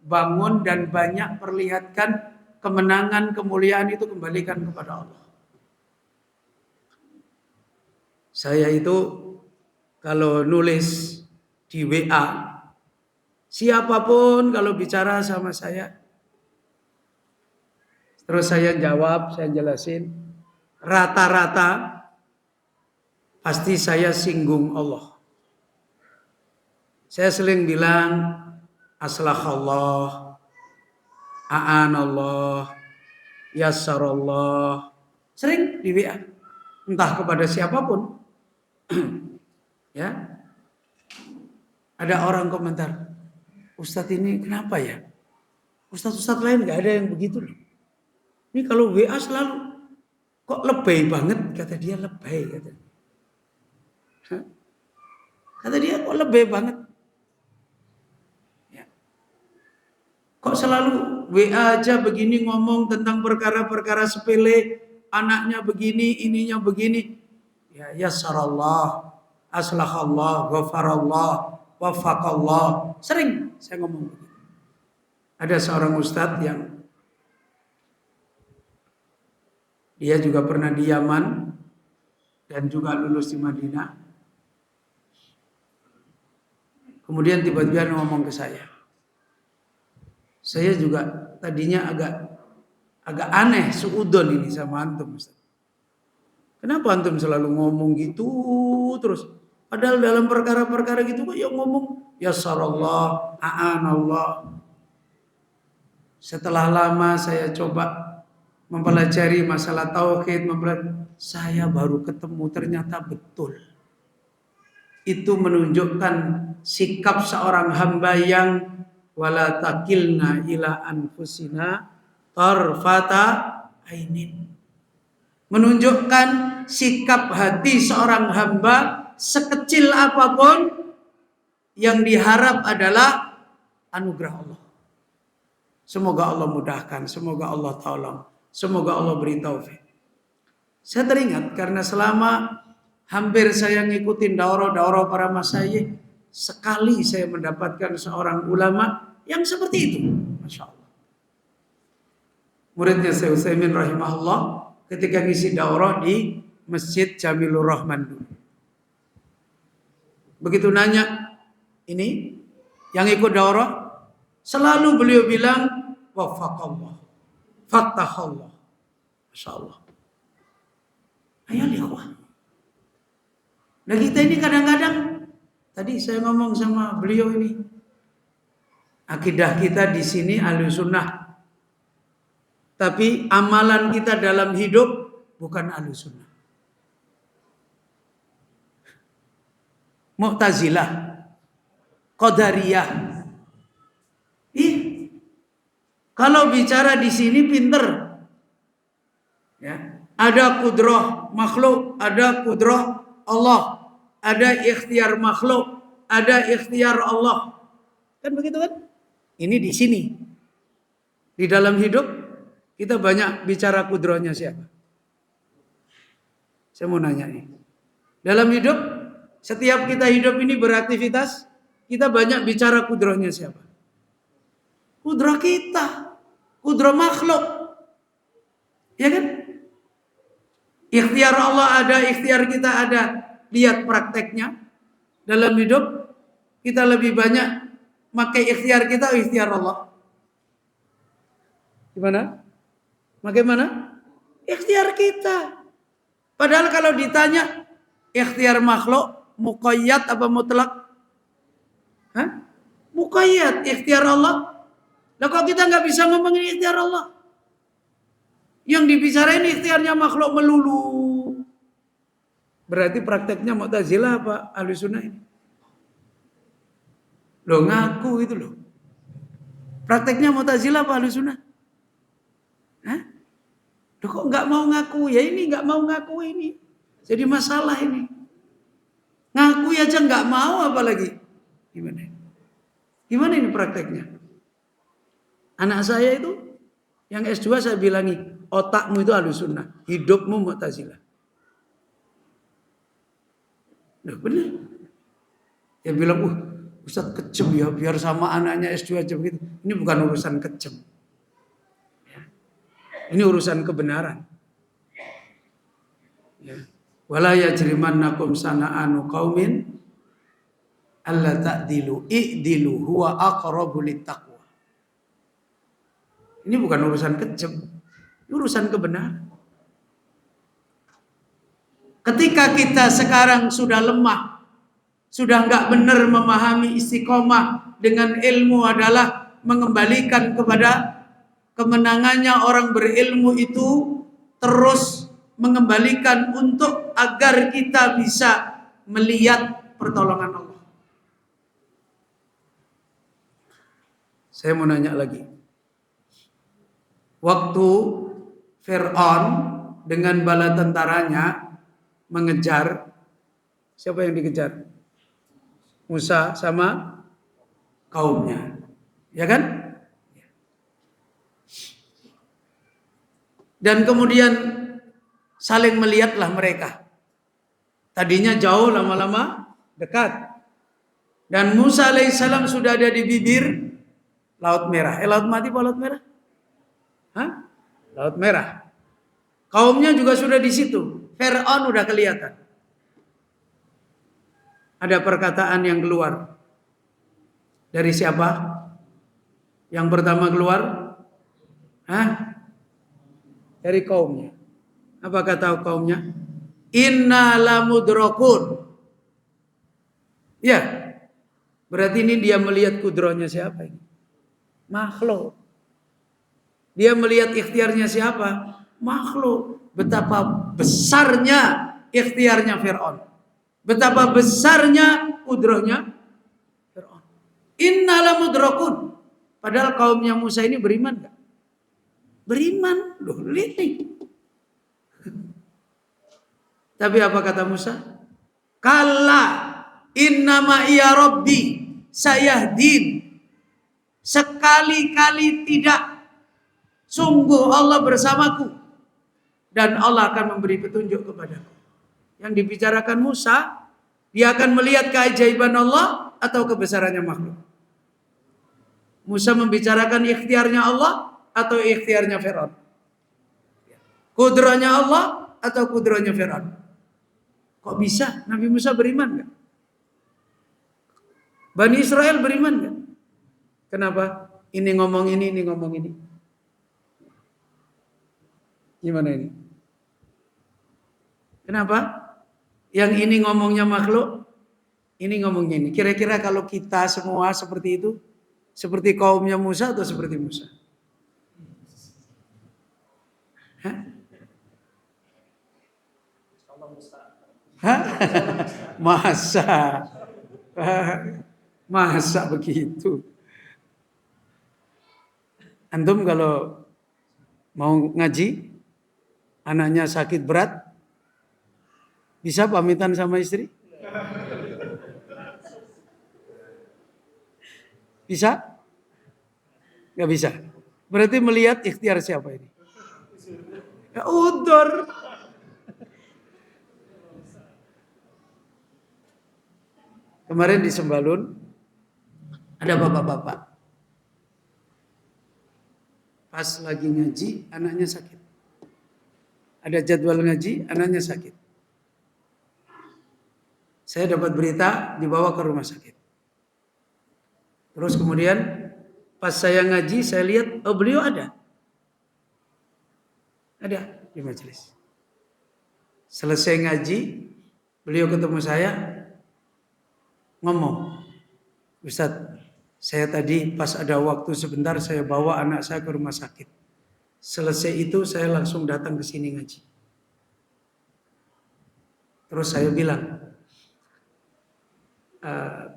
bangun dan banyak perlihatkan kemenangan, kemuliaan itu kembalikan kepada Allah. Saya itu kalau nulis di WA, siapapun kalau bicara sama saya, terus saya jawab, saya jelasin, rata-rata pasti saya singgung Allah. Saya sering bilang, aslahullah, a'anallah, yassarallah. Sering di WA, entah kepada siapapun. Ya, ada orang komentar, Ustadz ini kenapa ya? Ustadz lain nggak ada yang begitu loh. Ini kalau WA selalu kok lebay banget, kata dia lebay kata. Kata dia kok lebay banget. Ya. Kok selalu WA aja begini ngomong tentang perkara-perkara sepele, anaknya begini, ininya begini. Ya, yassarallah, aslahallah, ghafarallah, wafaqallah. Sering saya ngomong begitu. Ada seorang ustadz yang dia juga pernah di Yaman dan juga lulus di Madinah. Kemudian tiba-tiba ngomong ke saya. Saya juga tadinya agak aneh suudon ini sama antum, Ustaz. Kenapa antum selalu ngomong gitu terus? Padahal dalam perkara-perkara gitu kok ya ngomong yassarallah, a'anallah. Setelah lama saya coba mempelajari masalah tauhid, saya baru ketemu ternyata betul. Itu menunjukkan sikap seorang hamba yang wala takilna ila anfusina tarfata ainin. Menunjukkan sikap hati seorang hamba sekecil apapun yang diharap adalah anugerah Allah. Semoga Allah mudahkan, semoga Allah tolong, semoga Allah beri taufik. Saya teringat karena selama hampir saya ngikutin daurah-daurah para masyayikh, sekali saya mendapatkan seorang ulama yang seperti itu. Masya Allah. Muridnya Syekh Utsaimin rahimahullah ketika ngisi daurah di Masjid Jamilur Rahman dulu. Begitu nanya, ini yang ikut daurah, selalu beliau bilang, wafaqallah, fattahallah. Masya Allah. Ayo ikhwah. Nah kita ini kadang-kadang, tadi saya ngomong sama beliau ini, akidah kita di sini Ahlussunnah. Tapi amalan kita dalam hidup bukan Ahlussunnah. Mu'tazilah, Qadariyah. Kalau bicara di sini pinter. Ya. Ada kudrah makhluk, ada kudrah Allah, ada ikhtiar makhluk, ada ikhtiar Allah. Kan begitu kan? Ini di sini. Di dalam hidup kita banyak bicara kudrahnya siapa? Saya mau nanya nih. Dalam hidup, setiap kita hidup ini beraktivitas, kita banyak bicara kudrahnya siapa? Kudrah kita, kudrah makhluk. Ya kan? Ikhtiar Allah ada, ikhtiar kita ada. Lihat prakteknya. Dalam hidup, kita lebih banyak pakai ikhtiar kita, ikhtiar Allah. Gimana? Bagaimana? Ikhtiar kita. Padahal kalau ditanya, ikhtiar makhluk, muqayyad apa mutlak? Hah? Muqayyad, ikhtiar Allah. Lah kok kita nggak bisa ngomongin ikhtiar Allah? Yang dibicarain ikhtiarnya makhluk melulu. Berarti prakteknya Mu'tazilah apa Ahlussunnah ini? Loh ngaku itu loh. Prakteknya Mu'tazilah apa Ahlussunnah? Hah? Loh kok nggak mau ngaku? Ya ini nggak mau ngaku ini. Jadi masalah ini. Ngaku aja nggak mau apalagi. Gimana? Gimana ini prakteknya? Anak saya itu yang S2 saya bilangi, otakmu itu Ahlussunnah, hidupmu Mu'tazilah. Nah benar. Dia bilang, Ustaz kejem ya, biar sama anaknya S2 aja begitu. Ini bukan urusan kejem. Ini urusan kebenaran. Ya. Wala yajrimannakum sana'anu qaumin alla ta'dilu i'dilu huwa aqrabu littaqwa. Ini bukan urusan kejem, ini urusan kebenaran. Ketika kita sekarang sudah lemah, sudah nggak benar memahami istiqomah dengan ilmu adalah mengembalikan kepada kemenangannya orang berilmu itu, terus mengembalikan untuk agar kita bisa melihat pertolongan Allah. Saya mau nanya lagi. Waktu Fir'aun dengan bala tentaranya mengejar, siapa yang dikejar? Musa sama kaumnya. Ya kan? Dan kemudian saling melihatlah mereka. Tadinya jauh, lama-lama dekat. Dan Musa alaihissalam sudah ada di bibir Laut Merah. Laut Mati apa Laut Merah? Hah? Laut Merah. Kaumnya juga sudah di situ. Fir'aun udah kelihatan. Ada perkataan yang keluar. Dari siapa? Yang pertama keluar? Hah? Dari kaumnya. Apa kata kaumnya? Inna lamudrakun. Ya. Berarti ini dia melihat kudrahnya siapa ini? Makhluk. Dia melihat ikhtiarnya siapa? Makhluk. Betapa besarnya ikhtiarnya Fir'aun. Betapa besarnya kudrahnya Fir'aun. Inna lamudrakun. Padahal kaumnya Musa ini beriman gak? Beriman. Loh, lihat. Tapi apa kata Musa? Kalla innama iya rabbi sayahdin. Sekali-kali tidak. Sungguh Allah bersamaku. Dan Allah akan memberi petunjuk kepadaku. Yang dibicarakan Musa, dia akan melihat keajaiban Allah atau kebesarannya makhluk. Musa membicarakan ikhtiarnya Allah atau ikhtiarnya Fir'aun. Kudrahnya Allah atau kudrahnya Fir'aun. Kok bisa? Nabi Musa beriman gak? Bani Israel beriman gak? Kenapa? Ini ngomong ini ngomong ini. Gimana ini? Kenapa? Yang ini ngomongnya makhluk, ini ngomongnya ini. Kira-kira kalau kita semua seperti itu, seperti kaumnya Musa atau seperti Musa? Hah? Hah? Masa? Masa begitu? Antum kalau mau ngaji, anaknya sakit berat, bisa pamitan sama istri? Bisa? Nggak bisa. Berarti melihat ikhtiar siapa ini? Ya, udur. Kemarin di Sembalun ada bapak-bapak. Pas lagi ngaji, anaknya sakit. Ada jadwal ngaji, anaknya sakit. Saya dapat berita dibawa ke rumah sakit. Terus kemudian pas saya ngaji, saya lihat, oh beliau ada. Ada di majelis. Selesai ngaji, beliau ketemu saya, ngomong, Ustadz, saya tadi pas ada waktu sebentar saya bawa anak saya ke rumah sakit. Selesai itu saya langsung datang ke sini ngaji. Terus saya bilang,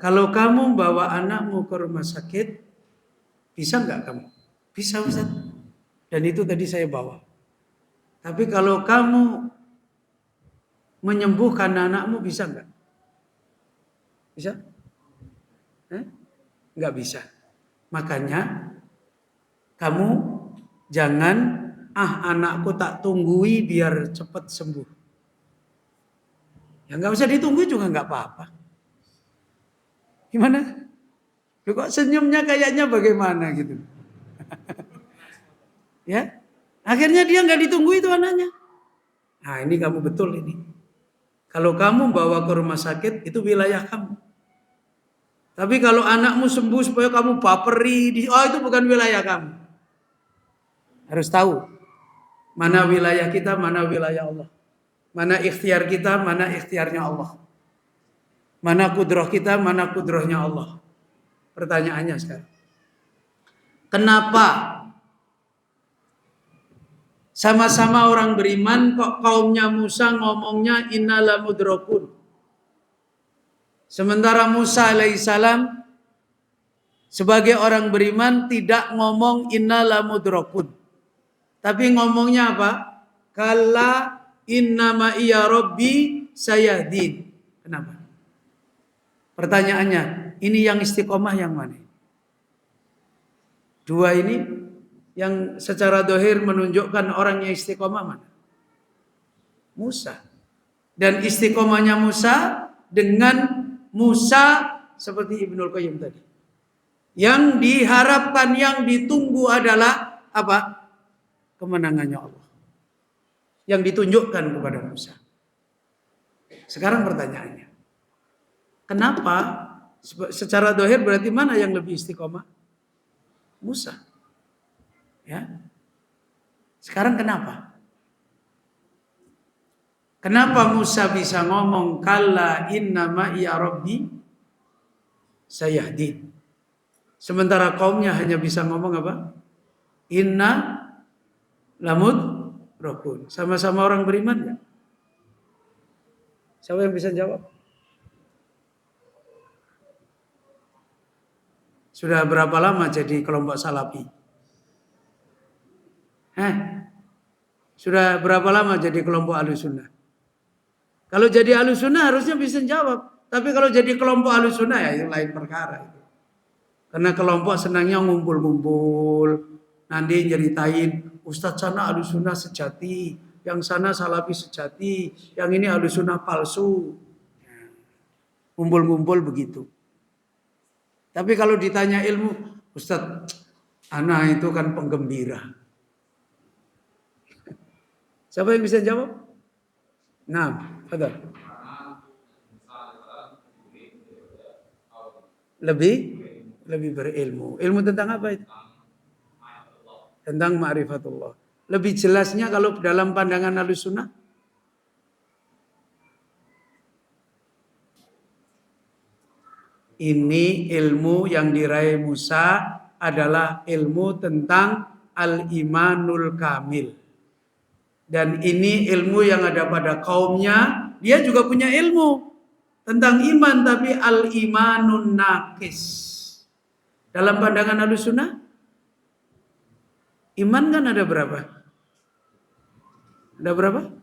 kalau kamu bawa anakmu ke rumah sakit, bisa nggak kamu? Bisa Ustadz. Dan itu tadi saya bawa. Tapi kalau kamu menyembuhkan anakmu bisa nggak? Bisa? Nggak bisa. Makanya kamu jangan anakku tak tunggui biar cepat sembuh. Ya nggak usah ditunggu juga nggak apa-apa. Gimana? Lu kok senyumnya kayaknya bagaimana gitu? Ya, akhirnya dia nggak ditunggu itu anaknya. Nah ini kamu betul ini. Kalau kamu bawa ke rumah sakit itu wilayah kamu. Tapi kalau anakmu sembuh supaya kamu baperi, itu bukan wilayah kamu. Harus tahu mana wilayah kita, mana wilayah Allah. Mana ikhtiar kita, mana ikhtiarnya Allah. Mana kudrah kita, mana kudrahnya Allah. Pertanyaannya sekarang. Kenapa sama-sama orang beriman kok kaumnya Musa ngomongnya innala mudrakun? Sementara Musa alaihissalam sebagai orang beriman tidak ngomong innala mudrakun. Tapi ngomongnya apa? Kalla innama iya rabbi sayahdin. Kenapa? Pertanyaannya, ini yang istiqomah yang mana? Dua ini yang secara dohir menunjukkan orang yang istiqomah mana? Musa. Dan istiqomahnya Musa dengan Musa seperti Ibnul Qayyim tadi. Yang diharapkan, yang ditunggu adalah apa? Kemenangannya Allah. Yang ditunjukkan kepada Musa. Sekarang pertanyaannya. Kenapa secara dohir berarti mana yang lebih istiqomah? Musa. Ya. Sekarang kenapa? Kenapa Musa bisa ngomong kalla innama iya rabbi sayahdin? Sementara kaumnya hanya bisa ngomong apa? Inna lamud rokun. Sama-sama orang beriman ya? Siapa yang bisa jawab? Sudah berapa lama jadi kelompok salafi? Sudah berapa lama jadi kelompok Ahlussunnah? Kalau jadi Ahlussunnah harusnya bisa jawab. Tapi kalau jadi kelompok Ahlussunnah ya itu lain perkara. Karena kelompok senangnya ngumpul-ngumpul. Nanti nyeritain Ustadz sana Ahlussunnah sejati, yang sana salafi sejati, yang ini Ahlussunnah palsu. Ngumpul-ngumpul begitu. Tapi kalau ditanya ilmu, Ustadz, ana itu kan penggembira. Siapa yang bisa jawab? Nah, ada. Lebih berilmu. Ilmu tentang apa itu? Tentang ma'rifatullah. Lebih jelasnya kalau dalam pandangan Ahlussunnah? Ini ilmu yang diraih Musa adalah ilmu tentang al-imanul kamil. Dan ini ilmu yang ada pada kaumnya. Dia juga punya ilmu tentang iman, tapi al-imanun naqis. Dalam pandangan Ahlussunnah, iman kan ada berapa? Ada berapa?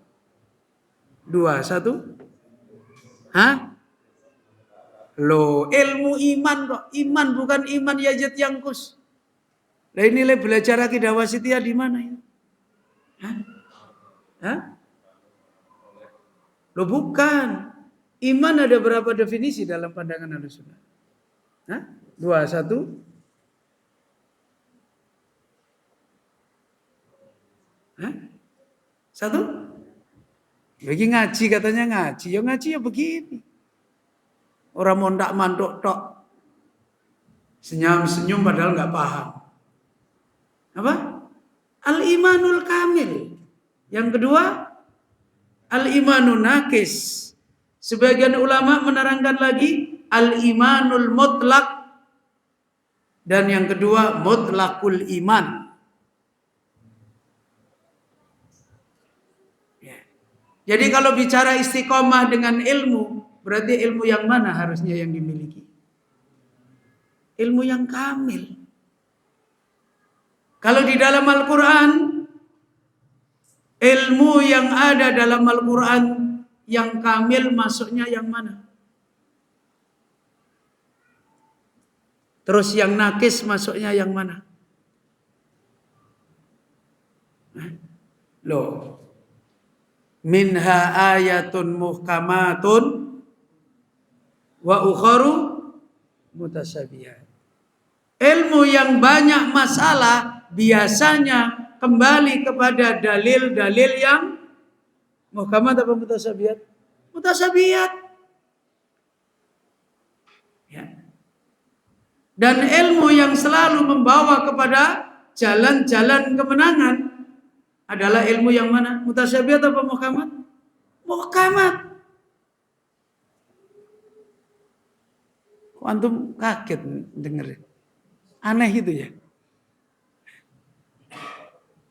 2, 1? Hah? Loh, ilmu iman kok. Iman bukan iman Yazid Yangkus. Nah ini belajar akidah wasitiyah di mana ya? Hah? Hah? Loh bukan. Iman ada berapa definisi dalam pandangan Ahlussunnah? Hah? 2, 1? Hah? 1? Lagi ngaji katanya ngaji. Ya ngaji ya begini. Orang mondak mandok tok. Senyum-senyum padahal nggak paham. Apa? Al-imanul kamil. Yang kedua, al-imanun naqis. Sebagian ulama menerangkan lagi al-imanul mutlak. Dan yang kedua, mutlakul iman. Jadi kalau bicara istiqomah dengan ilmu, berarti ilmu yang mana harusnya yang dimiliki? Ilmu yang kamil. Kalau di dalam Al-Quran, ilmu yang ada dalam Al-Quran yang kamil masuknya yang mana? Terus yang nakis masuknya yang mana? Loh. Minha ayatun muhkamatun wa ukharu mutasyabihat. Ilmu yang banyak masalah biasanya kembali kepada dalil-dalil yang muhkamat apa mutasyabihat? Mutasyabihat. Ya. Dan ilmu yang selalu membawa kepada jalan-jalan kemenangan adalah ilmu yang mana? Mutasyabihat apa muhkamat? Muhkamat. Kok antum kaget dengerin? Aneh itu ya.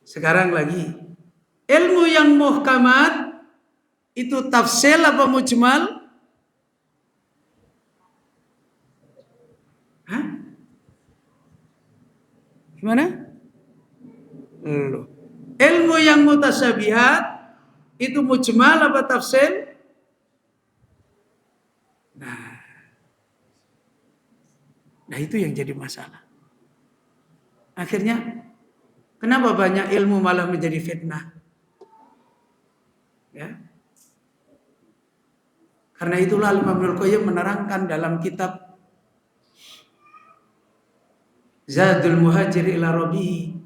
Sekarang lagi. Ilmu yang muhkamat itu tafsil apa mujmal? Hah? Gimana? Loh. Ilmu yang mutasyabihat itu mujmal apa tafsil? Nah itu yang jadi masalah. Akhirnya kenapa banyak ilmu malah menjadi fitnah? Ya. Karena itulah Imam Ibnul Qayyim menerangkan dalam kitab Zadul Muhajir ila Rabbih,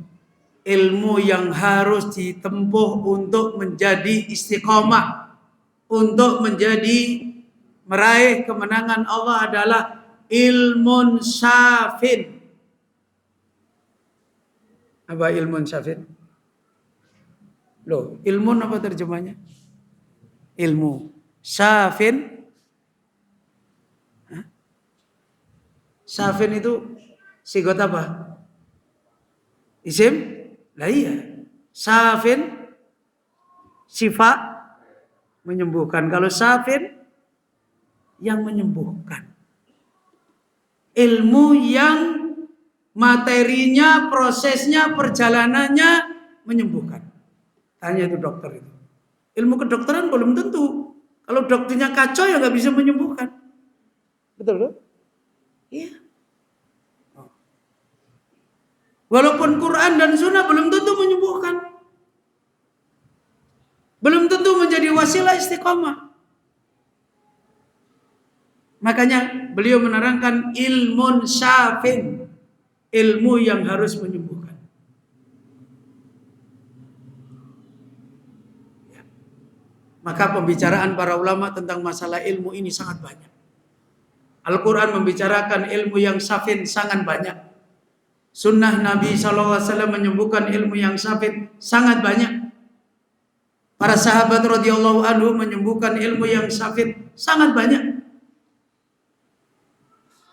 ilmu yang harus ditempuh untuk menjadi istiqomah, untuk menjadi meraih kemenangan Allah adalah ilmun syafin. Apa ilmun syafin? Loh, ilmun apa terjemahnya? Ilmu. Syafin. Hah? Syafin itu sigot apa? Isim? Lah iya. Syafin sifat menyembuhkan. Kalau syafin yang menyembuhkan. Ilmu yang materinya, prosesnya, perjalanannya menyembuhkan. Tanya itu dokter itu. Ilmu kedokteran belum tentu. Kalau dokternya kacau ya nggak bisa menyembuhkan. Betul loh? Iya. Walaupun Quran dan Sunnah belum tentu menyembuhkan. Belum tentu menjadi wasilah istiqomah. Makanya beliau menerangkan ilmun syafin, ilmu yang harus menyembuhkan. Ya. Maka pembicaraan para ulama tentang masalah ilmu ini sangat banyak. Al-Quran membicarakan ilmu yang syafin sangat banyak. Sunnah Nabi SAW menyembuhkan ilmu yang syafin sangat banyak. Para sahabat radhiyallahu anhu menyembuhkan ilmu yang syafin sangat banyak.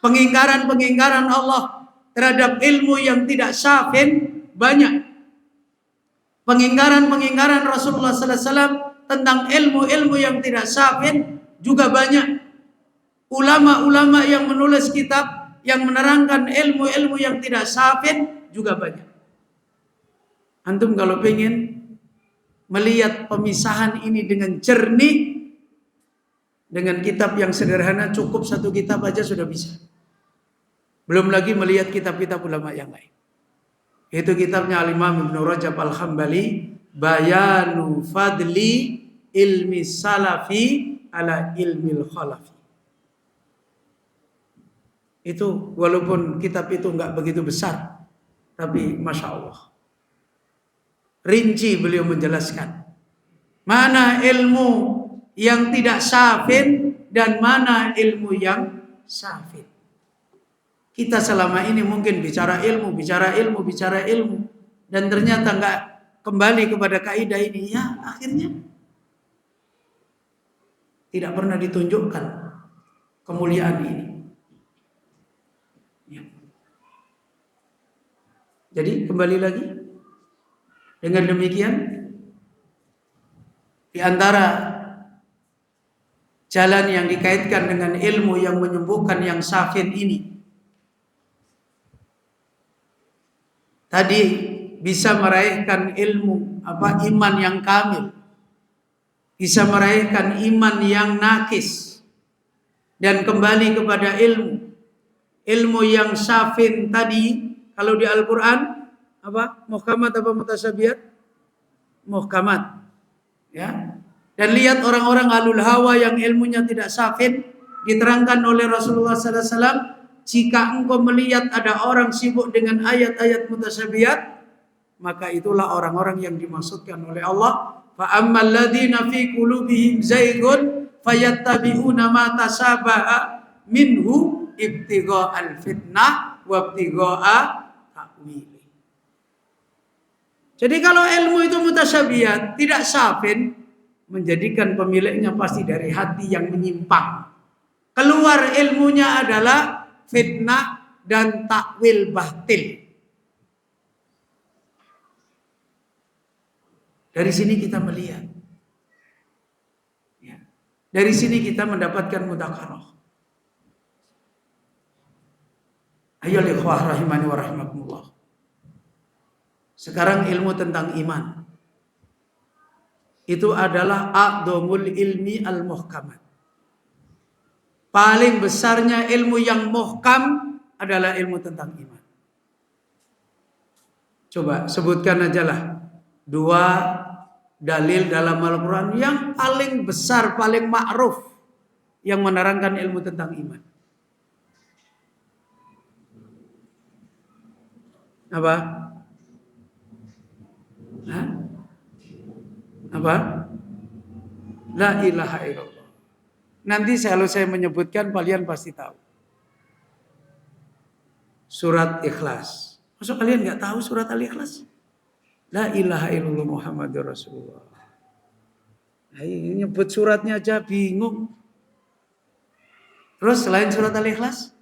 Pengingkaran Allah terhadap ilmu yang tidak syafin banyak. Pengingkaran Rasulullah sallallahu alaihi wasallam tentang ilmu-ilmu yang tidak syafin juga banyak. Ulama-ulama yang menulis kitab yang menerangkan ilmu-ilmu yang tidak syafin juga banyak. Antum kalau pengen melihat pemisahan ini dengan jernih, dengan kitab yang sederhana cukup satu kitab aja sudah bisa. Belum lagi melihat kitab-kitab ulama yang lain. Itu kitabnya Al-Imam Ibnu Rajab Al-Hambali, Bayanu Fadli Ilmi Salafi ala Ilmil Khalafi. Itu walaupun kitab itu enggak begitu besar, tapi Masya Allah, rinci beliau menjelaskan mana ilmu yang tidak syafin dan mana ilmu yang syafin. Kita selama ini mungkin bicara ilmu, dan ternyata enggak kembali kepada kaidah ini, ya akhirnya tidak pernah ditunjukkan kemuliaan ini. Ya. Jadi kembali lagi, dengan demikian di antara jalan yang dikaitkan dengan ilmu yang menyembuhkan yang syafin ini, tadi bisa meraihkan ilmu iman yang kamil, bisa meraihkan iman yang nakis, dan kembali kepada ilmu yang syafin tadi. Kalau di Al-Quran muhkamat mutasyabihat? Muhkamat, ya. Dan lihat orang-orang alul hawa yang ilmunya tidak syafin, diterangkan oleh Rasulullah sallallahu alaihi wasallam, jika engkau melihat ada orang sibuk dengan ayat-ayat mutasyabihat, maka itulah orang-orang yang dimaksudkan oleh Allah. Fa ammal ladzina fi qulubihim zaygun fayattabi'una ma tashabaha minhu ibtigha'al fitnah wa ibtigha'a ta'wili. Jadi kalau ilmu itu mutasyabihat, tidak syafin, menjadikan pemiliknya pasti dari hati yang menyimpang. Keluar ilmunya adalah fitnah dan takwil batil. Dari sini kita melihat, ya, dari sini kita mendapatkan mudzakarah. Ayoul ikhwah rahimani wa rahimakumullah. Sekarang ilmu tentang iman itu adalah a'dhamul ilmi al-muhkamat. Paling besarnya ilmu yang muhkam adalah ilmu tentang iman. Coba sebutkan ajalah 2 dalil dalam Al-Quran yang paling besar, paling ma'ruf, yang menerangkan ilmu tentang iman. Apa? Hah? Apa? La ilaha illallah. Nanti kalau saya menyebutkan kalian pasti tahu. Surat Ikhlas. Maksud kalian nggak tahu surat Al-Ikhlas? La ilaha illallah Muhammadur Rasulullah. Nah, ini nyebut suratnya aja bingung. Terus selain surat Al-Ikhlas?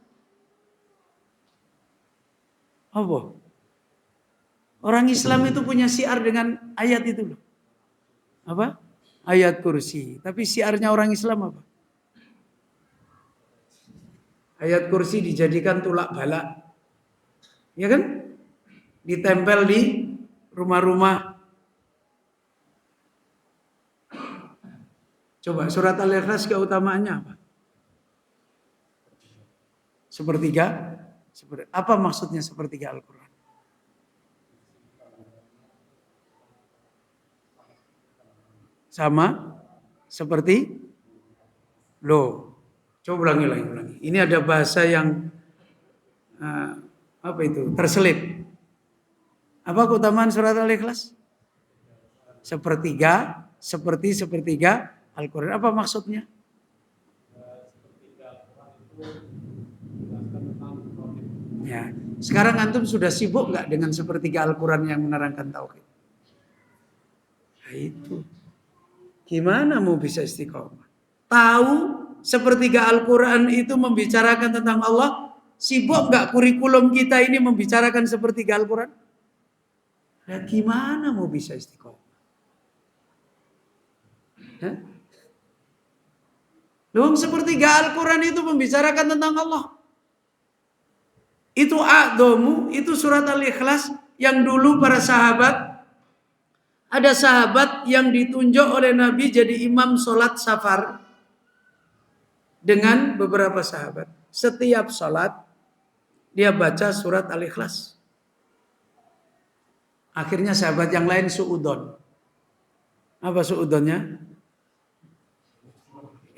Apa? Orang Islam itu punya syiar dengan ayat itu loh. Apa? Ayat kursi. Tapi syiarnya orang Islam apa? Ayat kursi dijadikan tulak balak. Ya kan? Ditempel di rumah-rumah. Coba surat Al-Ikhlas keutamaannya apa? Sepertiga. Apa maksudnya sepertiga Al-Quran? Sama seperti loh. Coba ulangi. Ini ada bahasa yang terselip. Apa keutamaan surat Al-Ikhlas? Sepertiga, sepertiga Al-Quran. Apa maksudnya? Ya, sekarang antum sudah sibuk nggak dengan sepertiga Al-Quran yang menerangkan tauhid? Nah, itu. Gimana mau bisa istiqomah? Tahu sepertiga Al-Quran itu membicarakan tentang Allah, Sibuk nggak kurikulum kita ini membicarakan sepertiga Al-Quran? Nah, gimana mau bisa istiqomah? Hah? Loh, sepertiga Al-Quran itu membicarakan tentang Allah. Itu a'dhamu, itu surat Al-Ikhlas yang dulu para sahabat, ada sahabat yang ditunjuk oleh Nabi jadi imam sholat safar dengan beberapa sahabat. Setiap sholat dia baca surat Al-Ikhlas. Akhirnya sahabat yang lain suudon. Apa suudonnya?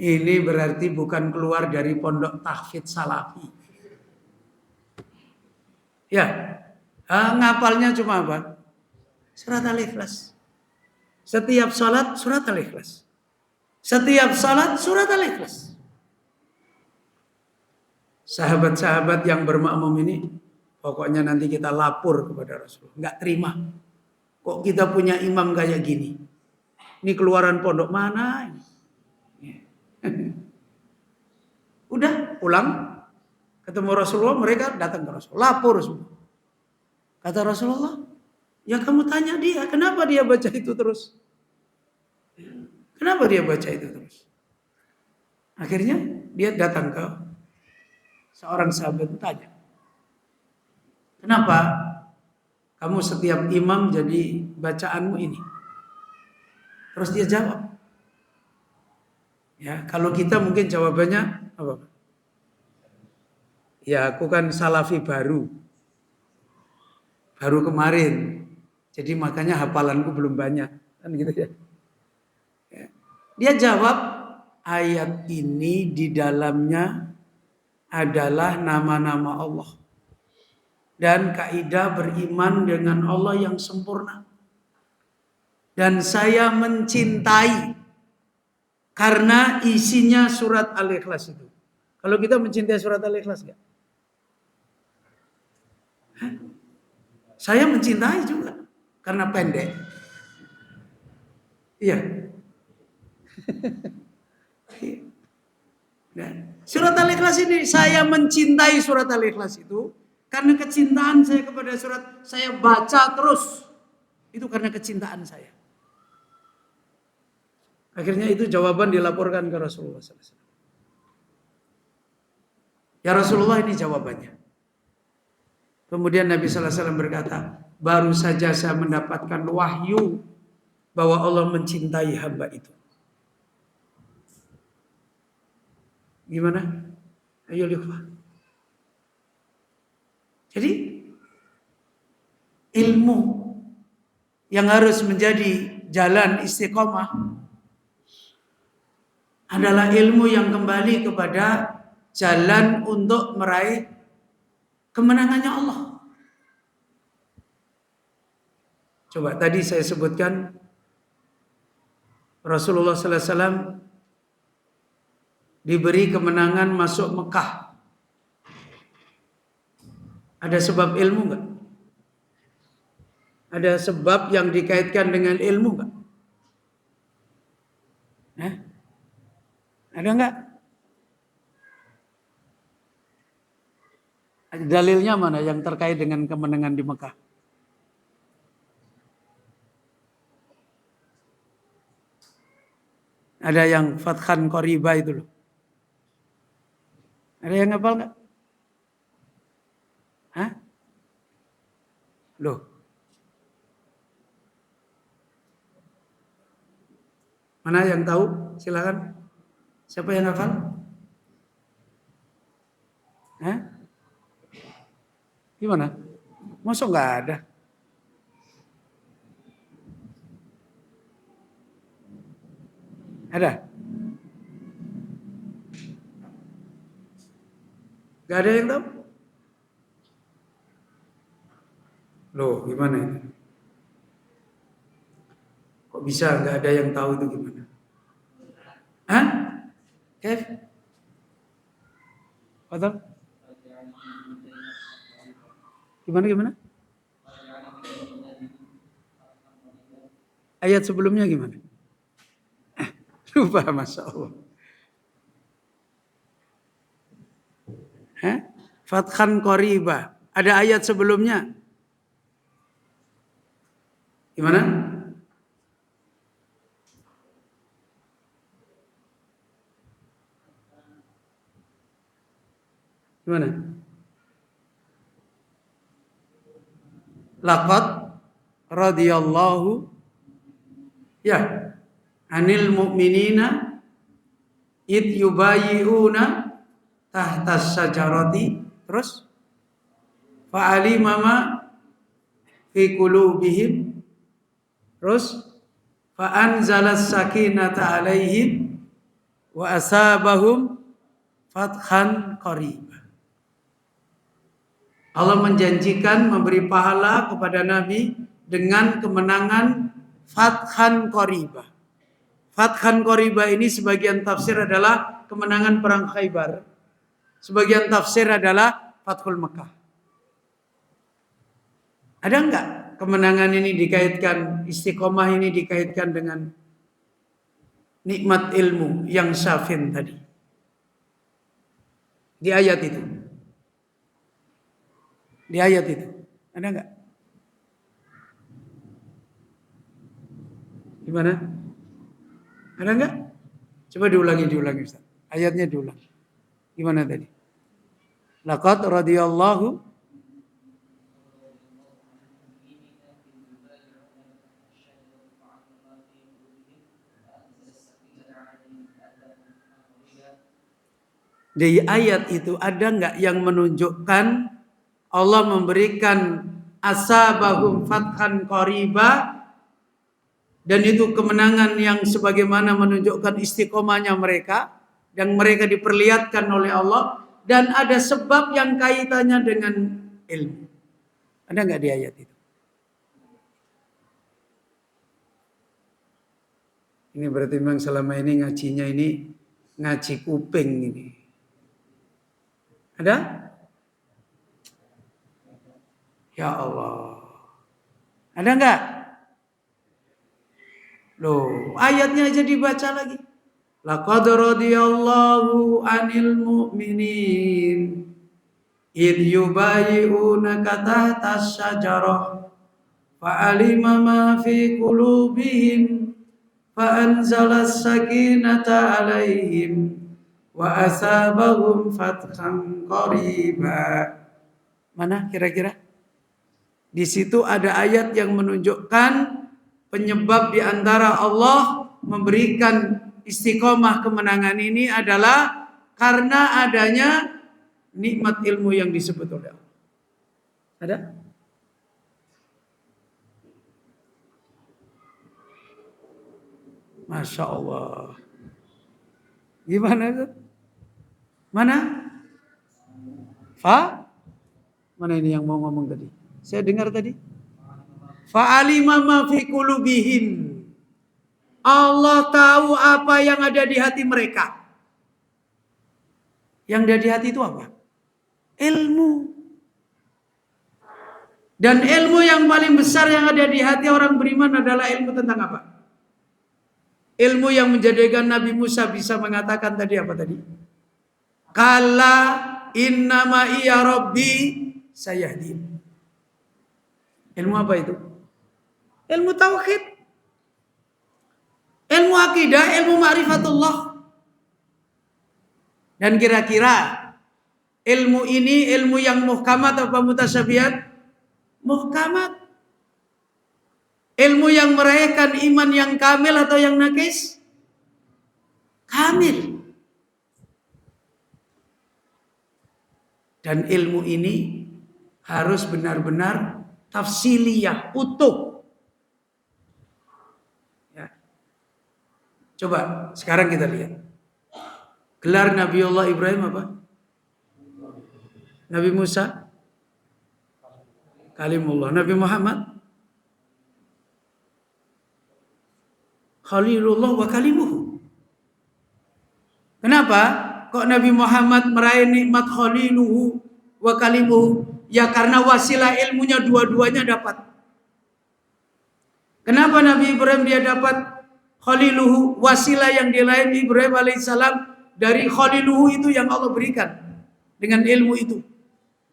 Ini berarti bukan keluar dari pondok tahfidz salafi. Ya, ngapalnya cuma apa? Surat Al-Ikhlas. Setiap sholat surat Al-Ikhlas. Setiap sholat surat Al-Ikhlas. Sahabat-sahabat yang bermakmum ini, pokoknya nanti kita lapor kepada Rasulullah. Nggak terima. Kok kita punya imam kayak gini? Ini keluaran pondok mana? Udah pulang, ketemu Rasulullah, mereka datang ke Rasulullah, lapor semua. Kata Rasulullah, ya kamu tanya dia, kenapa dia baca itu terus? Kenapa dia baca itu terus? Akhirnya dia datang ke seorang sahabat tanya, kenapa kamu setiap imam jadi bacaanmu ini? Terus dia jawab. Ya, kalau kita mungkin jawabannya apa? Ya, aku kan salafi baru kemarin, jadi makanya hafalanku belum banyak, kan gitu ya. Dia jawab, ayat ini di dalamnya adalah nama-nama Allah dan kaidah beriman dengan Allah yang sempurna. Dan saya mencintai karena isinya surat Al-Ikhlas itu. Kalau kita mencintai surat Al-Ikhlas enggak? Saya mencintai juga karena pendek. Iya. Nah, surat Al-Ikhlas ini, saya mencintai surat Al-Ikhlas itu karena kecintaan saya kepada surat, saya baca terus. Itu karena kecintaan saya. Akhirnya itu jawaban dilaporkan ke Rasulullah SAW. Ya Rasulullah, ini jawabannya. Kemudian Nabi SAW berkata, baru saja saya mendapatkan wahyu bahwa Allah mencintai hamba itu. Gimana? Ayo lihat. Jadi ilmu yang harus menjadi jalan istiqomah adalah ilmu yang kembali kepada jalan untuk meraih kemenangannya Allah. Coba tadi saya sebutkan Rasulullah SAW diberi kemenangan masuk Mekah. Ada sebab ilmu enggak? Ada sebab yang dikaitkan dengan ilmu enggak? Ada enggak? Dalilnya mana yang terkait dengan kemenangan di Mekah? Ada yang Fathan Qoriba itu loh. Ada yang ngapal enggak? Hah? Loh. Mana yang tahu? Silakan. Siapa yang hafal? Hah? Gimana? Masa nggak ada? Ada? Nggak ada yang tahu? Loh, gimana ini? Kok bisa nggak ada yang tahu itu gimana? Hah? Kev? Atau? Gimana? Ayat sebelumnya gimana? Lupa, Masya Allah. Hah? Fathan qariba. Ada ayat sebelumnya. Gimana? Gimana? Laqad radhiyallahu ya anil mu'minina id yubayyi'una tahtas syajarati, terus fa'alima ma fi qulubihim, terus fa'anzalas sakinata alaihim wa asabahum fathan qariba. Allah menjanjikan memberi pahala kepada Nabi dengan kemenangan fathan qariba. Fathan qariba ini sebagian tafsir adalah kemenangan perang Khaybar. Sebagian tafsir adalah Fathul Mekah. Ada enggak kemenangan ini dikaitkan, istiqomah ini dikaitkan dengan nikmat ilmu yang syafin tadi? Di ayat itu. Di ayat itu. Ada enggak? Gimana? Ada enggak? Coba diulangi Ustaz. Ayatnya diulang. Gimana tadi? Laqad radhiyallahu di ayat itu ada enggak yang menunjukkan Allah memberikan asabahum fathan qariba, dan itu kemenangan yang sebagaimana menunjukkan istiqomahnya mereka, dan mereka diperlihatkan oleh Allah, dan ada sebab yang kaitannya dengan ilmu. Ada enggak di ayat itu? Ini berarti memang selama ini ngajinya ini ngaji kuping ini. Ada? Ya Allah. Ada enggak? Loh, ayatnya aja dibaca lagi. Laqad radhiyallahu 'anil mu'minin id yubayyi'unaka tahtas syajarah fa'alima ma fi qulubihim fa'anzalas sakinata 'alaihim wa asabahum fathan qariba. Mana kira-kira? Di situ ada ayat yang menunjukkan penyebab di antara Allah memberikan istiqomah kemenangan ini adalah karena adanya nikmat ilmu yang disebut oleh Allah. Ada? Masya Allah. Gimana itu? Mana? Mana ini yang mau ngomong tadi? Saya dengar tadi. Fa'alima ma fi qulubihim. Allah tahu apa yang ada di hati mereka. Yang ada di hati itu apa? Ilmu. Dan ilmu yang paling besar yang ada di hati orang beriman adalah ilmu tentang apa? Ilmu yang menjadikan Nabi Musa bisa mengatakan tadi apa tadi? Kala innama iya rabbi sayahdin. Ilmu apa itu? Ilmu tauhid, ilmu akidah, ilmu ma'rifatullah. Dan kira-kira ilmu ini ilmu yang muhkamat atau mutasyabihat? Muhkamat. Ilmu yang meraihkan iman yang kamil atau yang nakis? Kamil. Dan ilmu ini harus benar-benar tafsiliyah, utuh. Ya. Coba sekarang kita lihat. Gelar Nabiullah Ibrahim apa? Nabi Musa? Kalimullah. Nabi Muhammad? Khalilullah wa kalimuhu. Kenapa? Kok Nabi Muhammad meraih nikmat khaliluhu wa kalimuhu? Ya karena wasilah ilmunya dua-duanya dapat. Kenapa Nabi Ibrahim dia dapat khaliluhu? Wasilah yang dilain Ibrahim alaihissalam dari khaliluhu itu yang Allah berikan dengan ilmu itu.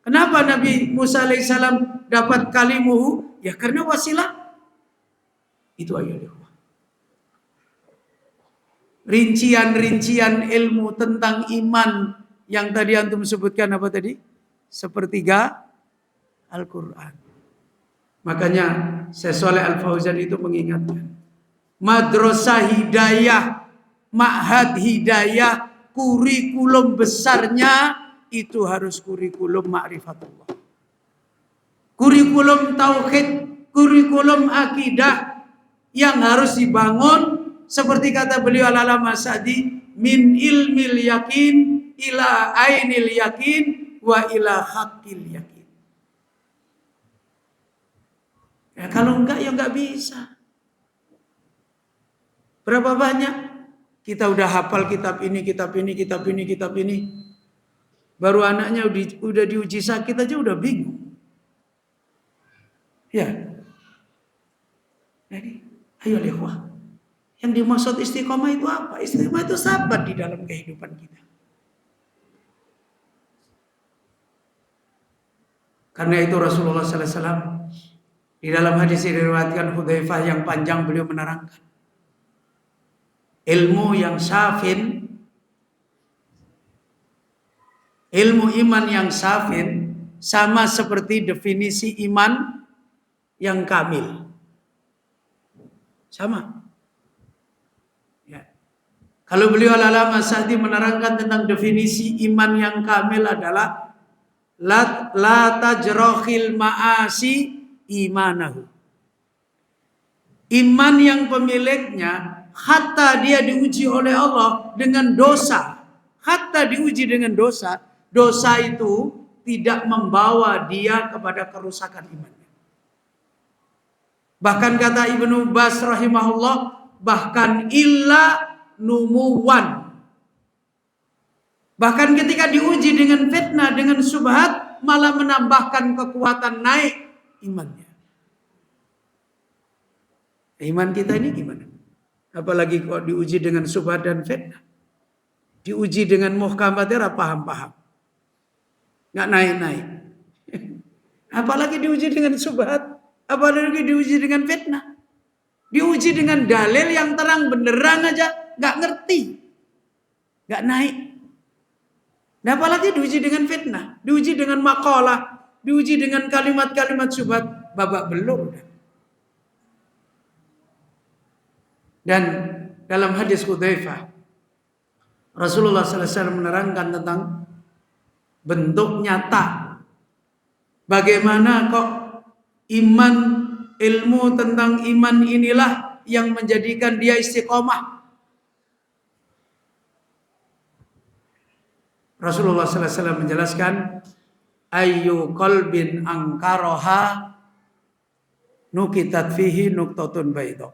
Kenapa Nabi Musa alaihissalam dapat kalimuhu? Ya karena wasilah. Itu ayat. Rincian-rincian ilmu tentang iman yang tadi antum sebutkan apa tadi? Sepertiga Al-Quran. Makanya Syekh Shalih Al Fauzan itu mengingatkan, madrasah hidayah, ma'had hidayah, kurikulum besarnya itu harus kurikulum ma'rifatullah, kurikulum tauhid, kurikulum akidah yang harus dibangun seperti kata beliau Al-Allamah Sa'di, min ilmil yakin ila ainil yakin wa ila haqqil yakin. Ya, kalau enggak ya enggak bisa. Berapa banyak kita udah hafal kitab ini, kitab ini, kitab ini, kitab ini. Baru anaknya udah diuji sakit aja udah bingung. Ya. Jadi, ayo ikhwah. Yang dimaksud istiqomah itu apa? Istiqomah itu sabar di dalam kehidupan kita. Karena itu Rasulullah SAW di dalam hadis yang diriwayatkan Hudzaifah yang panjang beliau menerangkan, ilmu yang syafin, ilmu iman yang syafin sama seperti definisi iman yang kamil. Sama. Ya. Kalau beliau Al-Allamah Sa'di menerangkan tentang definisi iman yang kamil adalah la tajrohil ma'asi imanahu. Iman yang pemiliknya hatta dia diuji oleh Allah dengan dosa, hatta diuji dengan dosa, dosa itu tidak membawa dia kepada kerusakan imannya. Bahkan kata Ibnu Bas rahimahullah, bahkan illa numuwan. Bahkan ketika diuji dengan fitnah, dengan syubhat, malah menambahkan kekuatan, naik imannya. Iman kita ini gimana? Apalagi kalau diuji dengan syubhat dan fitnah. Diuji dengan muhkamatir, paham-paham. Nggak naik-naik. Apalagi diuji dengan syubhat. Apalagi diuji dengan fitnah. Diuji dengan dalil yang terang benderang aja nggak ngerti. Nggak naik. Nah, apalagi diuji dengan fitnah, diuji dengan makalah, diuji dengan kalimat-kalimat syubhat, babak belur. Dan dalam hadis Hudzaifah, Rasulullah SAW menerangkan tentang bentuk nyata. Bagaimana kok iman, ilmu tentang iman inilah yang menjadikan dia istiqomah. Rasulullah SAW menjelaskan, ayyu qalbin angkaroha nukitat fihi nuktatun baydha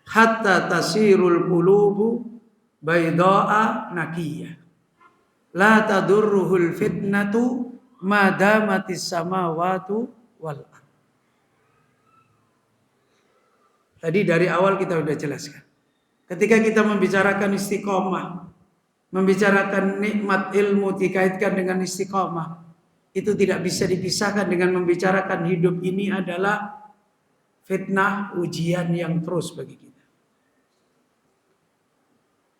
hatta tasirul qulubu baydha'a nakiyah la tadurruhul fitnatu madamatis samawatu wal ardh. Tadi dari awal kita sudah jelaskan. Ketika kita membicarakan istiqomah, membicarakan nikmat ilmu dikaitkan dengan istiqomah, itu tidak bisa dipisahkan dengan membicarakan hidup ini adalah fitnah, ujian yang terus bagi kita.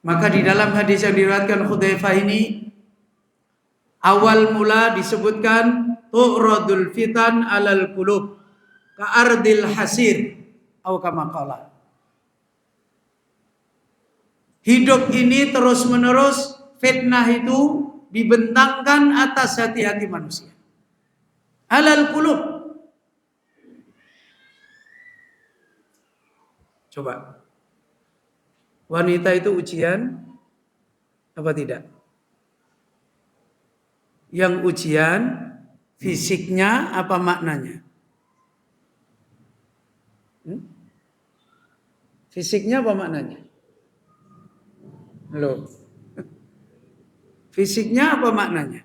Maka di dalam hadis yang diriwayatkan Hudzaifah ini, awal mula disebutkan tu'radul fitan alal qulub ka'ardil hasir atau kama qala. Hidup ini terus-menerus fitnah itu dibentangkan atas hati-hati manusia. Alal qulub. Coba. Wanita itu ujian apa tidak? Yang ujian fisiknya apa maknanya? Fisiknya apa maknanya? Loh. Fisiknya apa maknanya?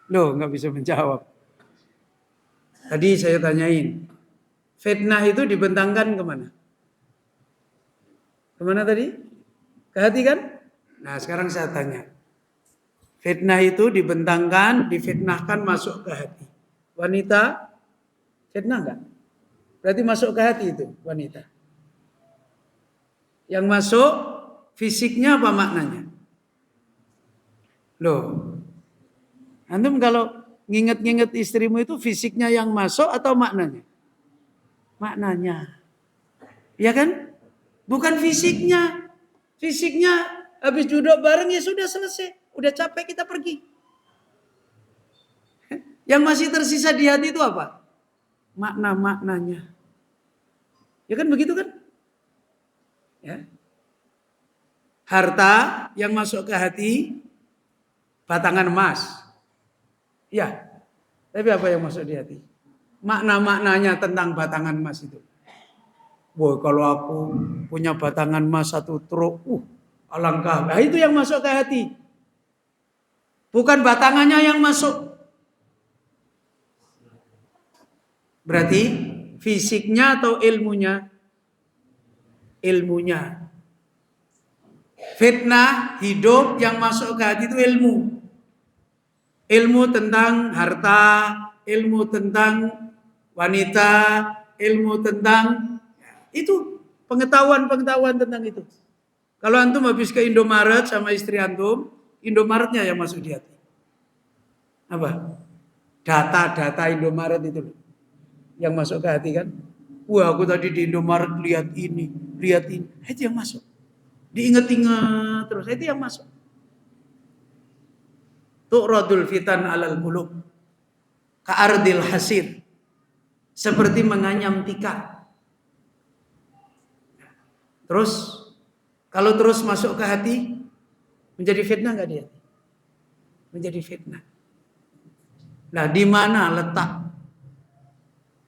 Loh, nggak bisa menjawab. Tadi saya tanyain. Fitnah itu dibentangkan kemana? Kemana tadi? Ke hati kan? Nah, sekarang saya tanya. Fitnah itu dibentangkan, difitnahkan masuk ke hati. Wanita fitnah enggak? Berarti masuk ke hati itu wanita. Yang masuk fisiknya apa maknanya? Loh, antum kalau nginget-nginget istrimu itu fisiknya yang masuk atau maknanya? Maknanya. Ya kan? Bukan fisiknya. Fisiknya habis duduk bareng ya sudah selesai. Udah capek kita pergi. Yang masih tersisa di hati itu apa? Makna-maknanya. Ya kan begitu kan? Ya. Harta yang masuk ke hati batangan emas. Ya. Tapi apa yang masuk di hati? Makna-maknanya tentang batangan emas itu. Wah, kalau aku punya batangan emas 1 truk, alangkah. Nah, itu yang masuk ke hati. Bukan batangannya yang masuk. Berarti fisiknya atau ilmunya? Ilmunya. Fitnah hidup yang masuk ke hati itu ilmu. Ilmu tentang harta, ilmu tentang wanita, ilmu tentang itu pengetahuan tentang itu. Kalau antum habis ke Indomaret sama istri antum, Indomaretnya yang masuk di hati. Apa? Data-data Indomaret itu yang masuk ke hati kan? Wah, aku tadi di Indomaret lihat ini. Itu yang masuk. Diingat-ingat terus, itu yang masuk. Tu'radul fitan alal qulub ka'ardil hasir. Seperti menganyam tikar. Terus kalau terus masuk ke hati menjadi fitnah enggak dia? Menjadi fitnah. Nah, di mana letak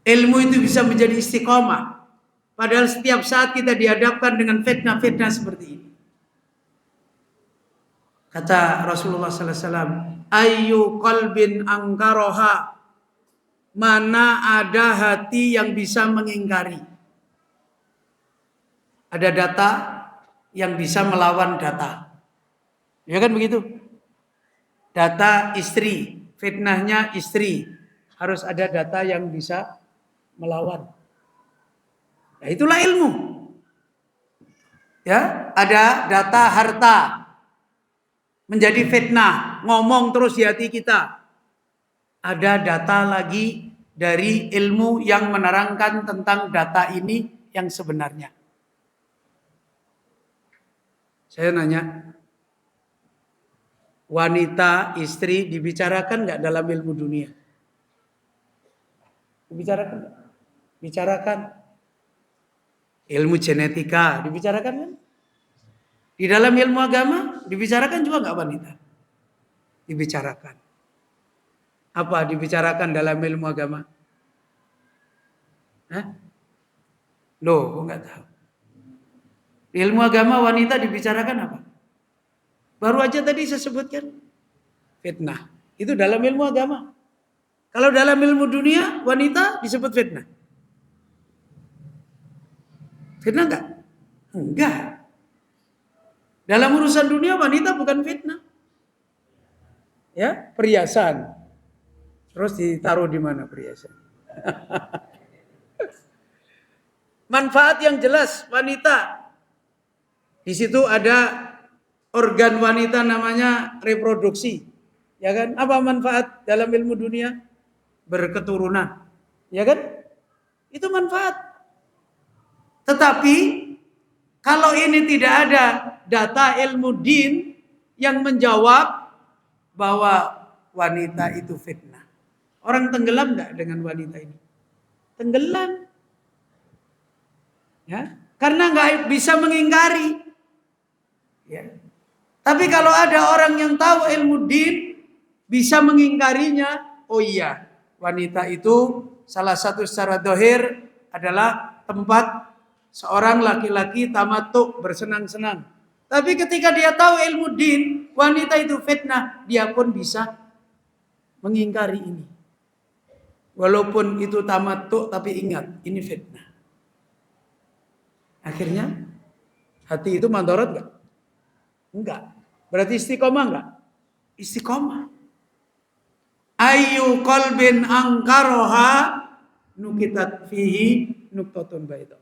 ilmu itu bisa menjadi istiqomah? Padahal setiap saat kita dihadapkan dengan fitnah-fitnah seperti ini. Kata Rasulullah sallallahu alaihi wasallam, "Ayyu qalbin angkaroha." Mana ada hati yang bisa mengingkari? Ada data yang bisa melawan data. Ya kan begitu? Data istri, fitnahnya istri. Harus ada data yang bisa melawan. Nah, itulah ilmu. Ya, ada data harta. Menjadi fitnah, ngomong terus di hati kita. Ada data lagi dari ilmu yang menerangkan tentang data ini yang sebenarnya. Saya nanya, wanita, istri dibicarakan nggak dalam ilmu dunia? Dibicarakan nggak? Bicarakan. Ilmu genetika dibicarakan kan? Di dalam ilmu agama dibicarakan juga nggak wanita? Dibicarakan. Apa dibicarakan dalam ilmu agama? Hah? Loh, kok nggak tahu? Di ilmu agama wanita dibicarakan apa? Baru aja tadi saya sebutkan fitnah. Itu dalam ilmu agama. Kalau dalam ilmu dunia wanita disebut fitnah. Fitnah enggak? Enggak. Dalam urusan dunia wanita bukan fitnah. Ya, perhiasan. Terus ditaruh di mana perhiasan? Manfaat yang jelas wanita. Di situ ada organ wanita namanya reproduksi. Ya kan? Apa manfaat dalam ilmu dunia? Berketurunan. Ya kan? Itu manfaat. Tetapi kalau ini tidak ada data ilmu din yang menjawab bahwa wanita itu fitnah. Orang tenggelam enggak dengan wanita ini? Tenggelam. Ya, karena enggak bisa mengingkari. Ya. Tapi kalau ada orang yang tahu ilmu din bisa mengingkarinya, oh iya, wanita itu salah satu secara dohir adalah tempat seorang laki-laki tamattu bersenang-senang. Tapi ketika dia tahu ilmu din, wanita itu fitnah, dia pun bisa mengingkari ini. Walaupun itu tamattu, tapi ingat, ini fitnah. Akhirnya, hati itu mandorot enggak? Enggak. Berarti istiqomah enggak? istiqomah. Ayu qalbin angkaroha nukitat fihi nuktatun bayda.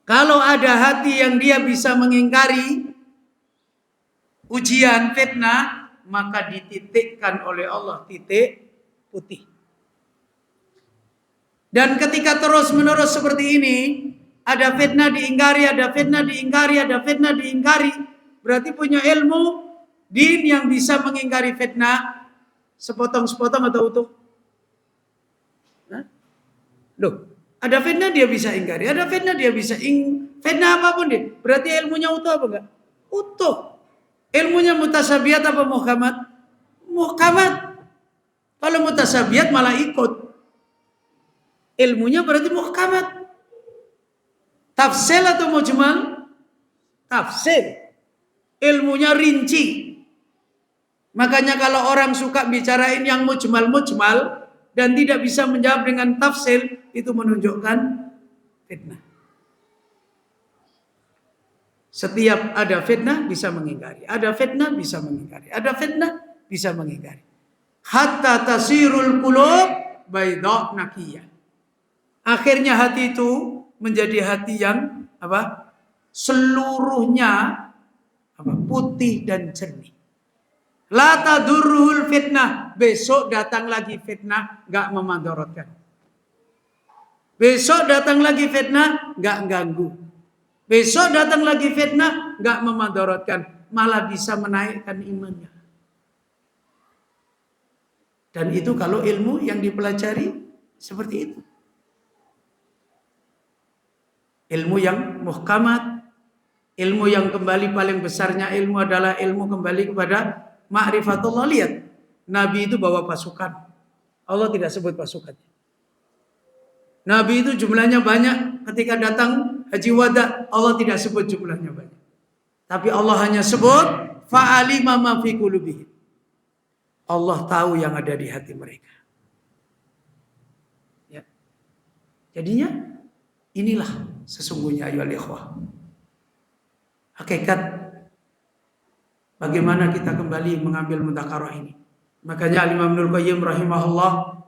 Kalau ada hati yang dia bisa mengingkari ujian, fitnah, maka dititikkan oleh Allah titik putih. Dan ketika terus-menerus seperti ini, ada fitnah diingkari, ada fitnah diingkari, ada fitnah diingkari, berarti punya ilmu din yang bisa mengingkari fitnah sepotong-sepotong atau utuh. Loh, ada fitnah dia bisa ingkari, ada fitnah dia bisa fitnah apapun dia. Berarti ilmunya utuh apa enggak? Utuh. Ilmunya mutasabihat apa muhkamat? Muhkamat. Kalau mutasabihat malah ikut. Ilmunya berarti muhkamat. Tafsir atau mujmal? Tafsir. Ilmunya rinci. Makanya kalau orang suka bicarain yang mujmal-mujmal dan tidak bisa menjawab dengan tafsir, itu menunjukkan fitnah. Setiap ada fitnah bisa mengingkari, ada fitnah bisa mengingkari, ada fitnah bisa mengingkari. Hatta tasirul qulub bayda naqiyah. Akhirnya hati itu menjadi hati yang apa? Seluruhnya apa? Putih dan jernih. La tadurruhul fitnah. Besok datang lagi fitnah, enggak memandaratkan. Besok datang lagi fitnah, enggak ganggu. Besok datang lagi fitnah, enggak memandaratkan, malah bisa menaikkan imannya. Dan itu kalau ilmu yang dipelajari seperti itu. Ilmu yang muhkamat, ilmu yang kembali paling besarnya ilmu adalah ilmu kembali kepada ma'rifatullah. Lihat, Nabi itu bawa pasukan. Allah tidak sebut pasukannya. Nabi itu jumlahnya banyak. Ketika datang haji wada, Allah tidak sebut jumlahnya banyak. Tapi Allah hanya sebut fa'alima ma fi qulubihim. Allah tahu yang ada di hati mereka. Ya. Jadinya inilah sesungguhnya ayyuhal ikhwah. Hakikat bagaimana kita kembali mengambil mudzakarah ini. Makanya Imam Ibnu Qayyim rahimahullah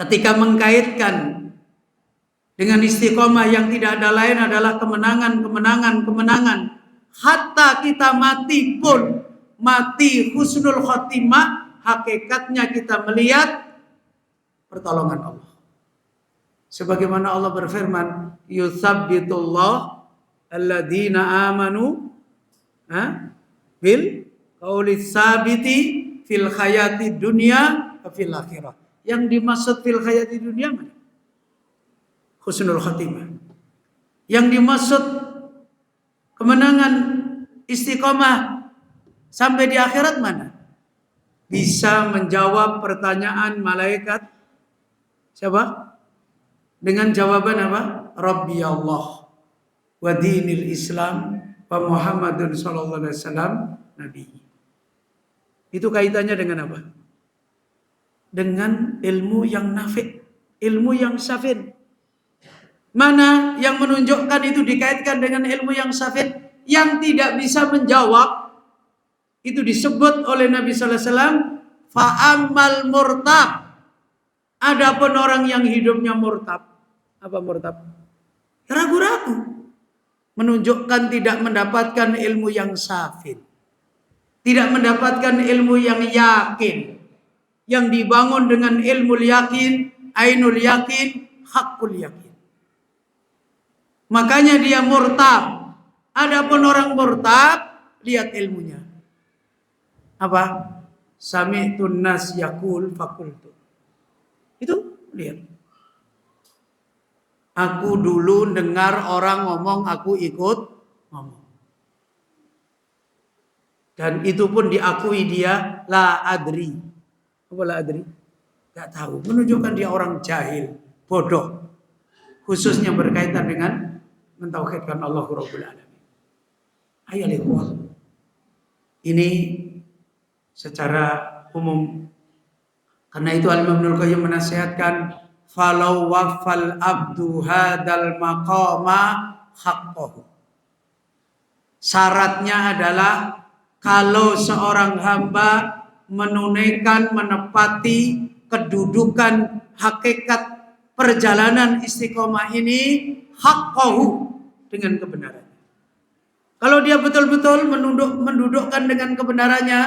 ketika mengkaitkan dengan istiqomah yang tidak ada lain adalah kemenangan. Hatta kita mati pun, mati husnul khotimah, hakikatnya kita melihat pertolongan Allah. Sebagaimana Allah berfirman, yutsabbitullah alladzina amanu bil qauli tsabiti fil hayati dunya wa fil akhirah. Yang dimaksud fil hayati dunya mana? Husnul khatimah. Yang dimaksud kemenangan istiqomah sampai di akhirat mana? Bisa menjawab pertanyaan malaikat siapa? Dengan jawaban apa? Rabbi Allah wa dinil Islam wa Muhammadun sallallahu alaihi wasallam nabi. Itu kaitannya dengan apa? Dengan ilmu yang nafi', ilmu yang syafin. Mana yang menunjukkan itu dikaitkan dengan ilmu yang syafin, yang tidak bisa menjawab, itu disebut oleh Nabi sallallahu alaihi wasallam fa'amal murtab. Adapun orang yang hidupnya murtab, apa murtab? Ragu-ragu. Menunjukkan tidak mendapatkan ilmu yang syafin. Tidak mendapatkan ilmu yang yakin. Yang dibangun dengan ilmu yakin, ainul yakin, hakul yakin. Makanya dia murtab. Adapun orang murtab, lihat ilmunya. Apa? Sami'tun nas yaqul faqultu. Itu lihat. Aku dulu dengar orang ngomong, aku ikut ngomong. Dan itu pun diakui dia la adri. Apa la adri? Gak tahu. Menunjukkan dia orang jahil, bodoh. Khususnya berkaitan dengan mentauhidkan Allah Rabbul Alamin. Ayo ikhwah. Ini secara umum. Karena itu Imam Ibnu Qayyim menasihatkan falau wafal abdu hadal maqama haqqahu. Syaratnya adalah kalau seorang hamba menunaikan, menepati kedudukan hakikat perjalanan istiqomah ini haqqahu, dengan kebenaran. Kalau dia betul-betul mendudukkan dengan kebenarannya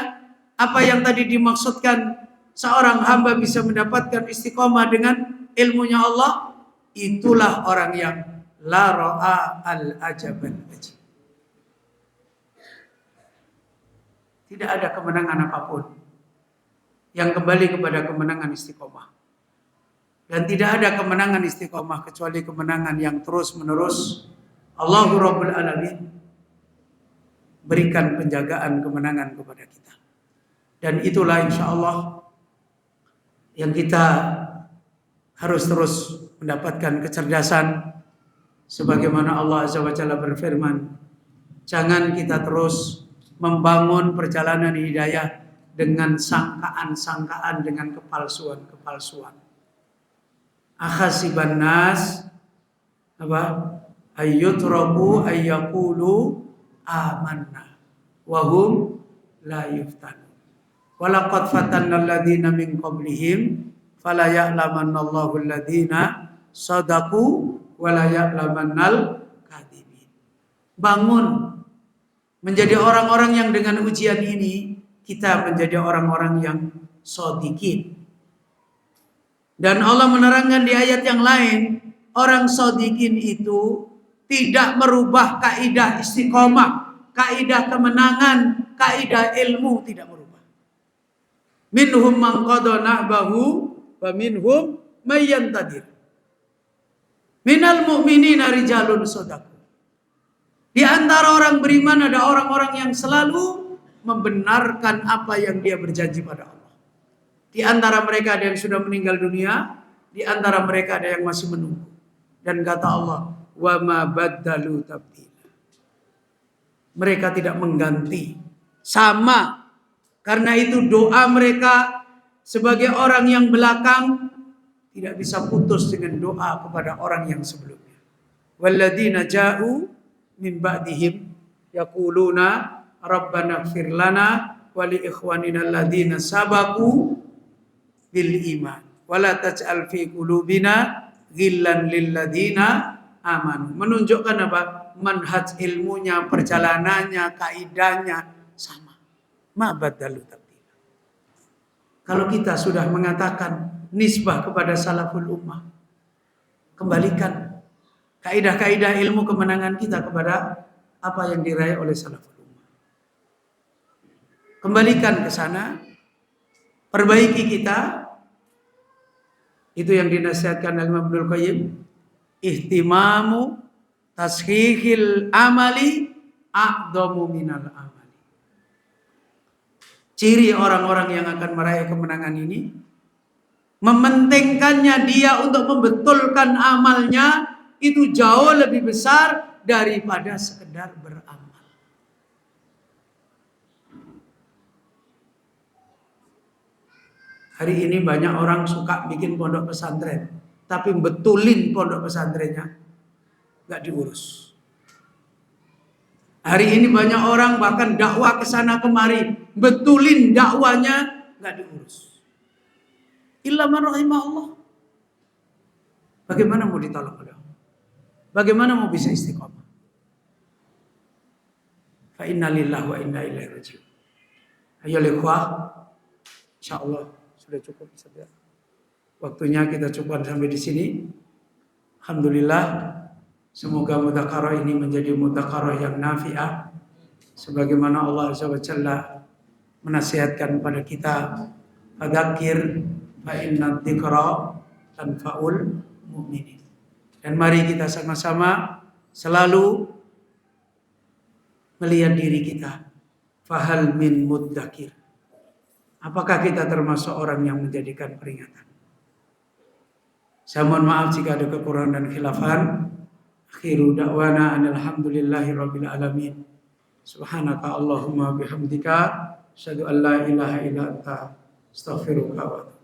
apa yang tadi dimaksudkan, seorang hamba bisa mendapatkan istiqomah dengan ilmunya Allah, itulah orang yang la ra'a al-ajabal ajib. Tidak ada kemenangan apapun yang kembali kepada kemenangan istiqomah. Dan tidak ada kemenangan istiqomah kecuali kemenangan yang terus-menerus Allahu Rabbul Alamin berikan penjagaan kemenangan kepada kita. Dan itulah insya Allah yang kita harus terus mendapatkan kecerdasan. Sebagaimana Allah Azza wa Jalla berfirman, jangan kita terus membangun perjalanan hidayah dengan sangkaan-sangkaan, dengan kepalsuan-kepalsuan. Akhasiban nas ayyutraku ayyaqulu amanna wa hum la yuftanun. Walaqad fatanna alladziina min qablihim fala ya'lamannallahu alladziina shadaqu wala ya'lamannal kadhibin. Bangun menjadi orang-orang yang dengan ujian ini kita menjadi orang-orang yang shadiqin. Dan Allah menerangkan di ayat yang lain, orang shadiqin itu tidak merubah kaidah istiqomah, kaidah kemenangan, kaidah ilmu, tidak merubah. Minhum man qada nahbahu wa minhum may yantadir. Minal mu'minina rijalun shadaqu. Di antara orang beriman ada orang-orang yang selalu membenarkan apa yang dia berjanji pada Allah. Di antara mereka ada yang sudah meninggal dunia, di antara mereka ada yang masih menunggu. Dan kata Allah, wa ma baddalu tabdila. Mereka tidak mengganti, sama. Karena itu doa mereka sebagai orang yang belakang tidak bisa putus dengan doa kepada orang yang sebelumnya. Walladzina ja'u min ba'dihim yaquluna rabbana ighfir lana wa li ikhwanina alladzina sabaqu bil iman wa la taj'al fi qulubina ghillan lil ladzina amanu. Menunjukkan apa? Manhaj ilmunya, perjalanannya, kaidahnya sama. Ma badalu tabdila. Kalau kita sudah mengatakan nisbah kepada salaful ummah, kembalikan kaidah-kaidah ilmu kemenangan kita kepada apa yang diraih oleh salaful ummah. Kembalikan ke sana, perbaiki kita. Itu yang dinasihatkan oleh Imam Ibnul Qayyim, ihtimamu tashihil amali a'dhamu minal amali. Ciri orang-orang yang akan meraih kemenangan ini, mementingkannya dia untuk membetulkan amalnya itu jauh lebih besar daripada sekedar beramal. Hari ini banyak orang suka bikin pondok pesantren, tapi betulin pondok pesantrennya nggak diurus. Hari ini banyak orang bahkan dakwah ke sana kemari, betulin dakwanya nggak diurus. Illa man rahimahullah. Bagaimana mau ditolong oleh Allah? Bagaimana mau bisa istiqomah? Fa inna lillahi wa inna ilaihi raji'un. Ayo ikhwah, insyaallah sudah cukup saja. Waktunya kita cukupkan sampai di sini. Alhamdulillah, semoga mudzakarah ini menjadi mudzakarah yang nafi'ah, sebagaimana Allah Azza wa Jalla menasihatkan pada kita, fadzakir fa inna dzikra tanfa'ul mu'minin. Dan mari kita sama-sama selalu melihat diri kita, fahal min mudzakir. Apakah kita termasuk orang yang menjadikan peringatan? Saya mohon maaf jika ada kekurangan dan khilafan. Akhiru da'wana alhamdulillahi rabbil alamin. Subhanaka Allahumma bihamdika asyhadu an la ilaha illa anta astaghfiruka wa atubu